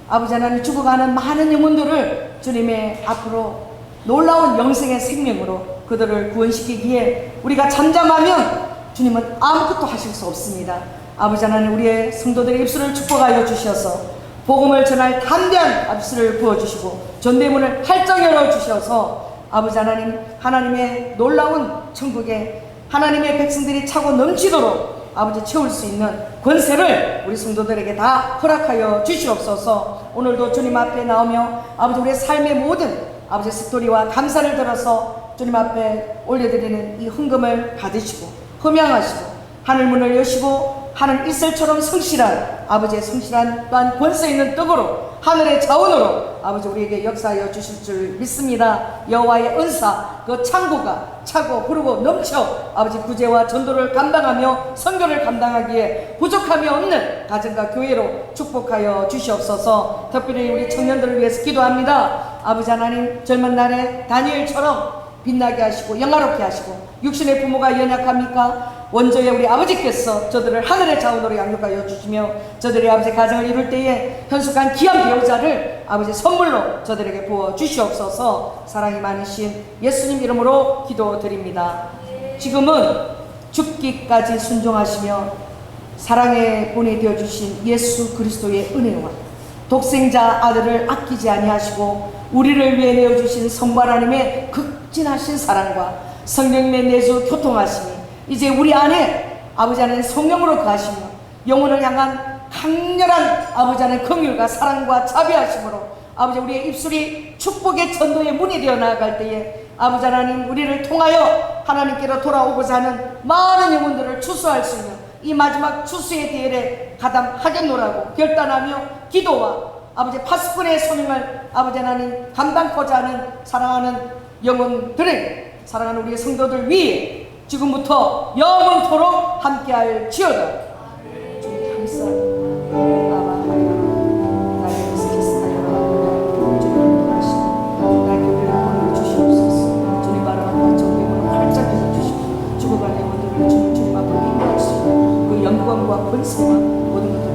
아버지 하나님 죽어가는 많은 영혼들을 주님의 앞으로 놀라운 영생의 생명으로 그들을 구원시키기에 우리가 잠잠하면 주님은 아무것도 하실 수 없습니다. 아버지 하나님 우리의 성도들의 입술을 축복하여 주셔서 복음을 전할 담대한 입술을 부어주시고 전도의 문을 활짝 열어주셔서 아버지 하나님 하나님의 놀라운 천국에 하나님의 백성들이 차고 넘치도록 아버지 채울 수 있는 권세를 우리 성도들에게 다 허락하여 주시옵소서. 오늘도 주님 앞에 나오며 아버지 우리의 삶의 모든 아버지 스토리와 감사를 들어서 주님 앞에 올려드리는 이 헌금을 받으시고 흠양하시고 하늘 문을 여시고 하늘 이슬처럼 성실한 아버지의 성실한 또한 권세 있는 떡으로 하늘의 자원으로 아버지 우리에게 역사하여 주실 줄 믿습니다. 여호와의 은사 그 창고가 차고 흐르고 넘쳐 아버지 구제와 전도를 감당하며 선교를 감당하기에 부족함이 없는 가정과 교회로 축복하여 주시옵소서. 특별히 우리 청년들을 위해서 기도합니다. 아버지 하나님 젊은 날에 다니엘처럼 빛나게 하시고 영화롭게 하시고 육신의 부모가 연약합니까? 원조의 우리 아버지께서 저들을 하늘의 자원으로 양육하여 주시며 저들이 아버지 가정을 이룰 때에 현숙한 귀한 배우자를 아버지 선물로 저들에게 부어 주시옵소서. 사랑이 많으신 예수님 이름으로 기도드립니다. 지금은 죽기까지 순종하시며 사랑의 본이 되어주신 예수 그리스도의 은혜와 독생자 아들을 아끼지 아니하시고 우리를 위해 내어주신 성부 하나님의 극진하신 사랑과 성령님의 내주 교통하심이 이제 우리 안에 아버지 안에 성령으로 거하시며 영혼을 향한 강렬한 아버지 안에 긍휼과 사랑과 자비하심으로 아버지 우리의 입술이 축복의 전도의 문이 되어 나아갈 때에 아버지 하나님 우리를 통하여 하나님께로 돌아오고자 하는 많은 영혼들을 추수할 수 있는 이 마지막 추수의 대열에 가담하겠노라고 결단하며 기도와 아버지 파수꾼의 소명을 아버지 하나님 감당코자 하는 사랑하는 영혼들을 사랑하는 우리의 성도들 위해 지금부터 영원토록 함께할 지어다. 주님 감사합니다. 아바하여 나를 스키스하여 주님 하시고 나에게 은혜를 주시옵소서. 주님 바라보고 정령으로 활짝 열어주시고 죽어갈 영혼들을 주님 앞으로 인도하시고 그 영광과 권세와 모든 것들을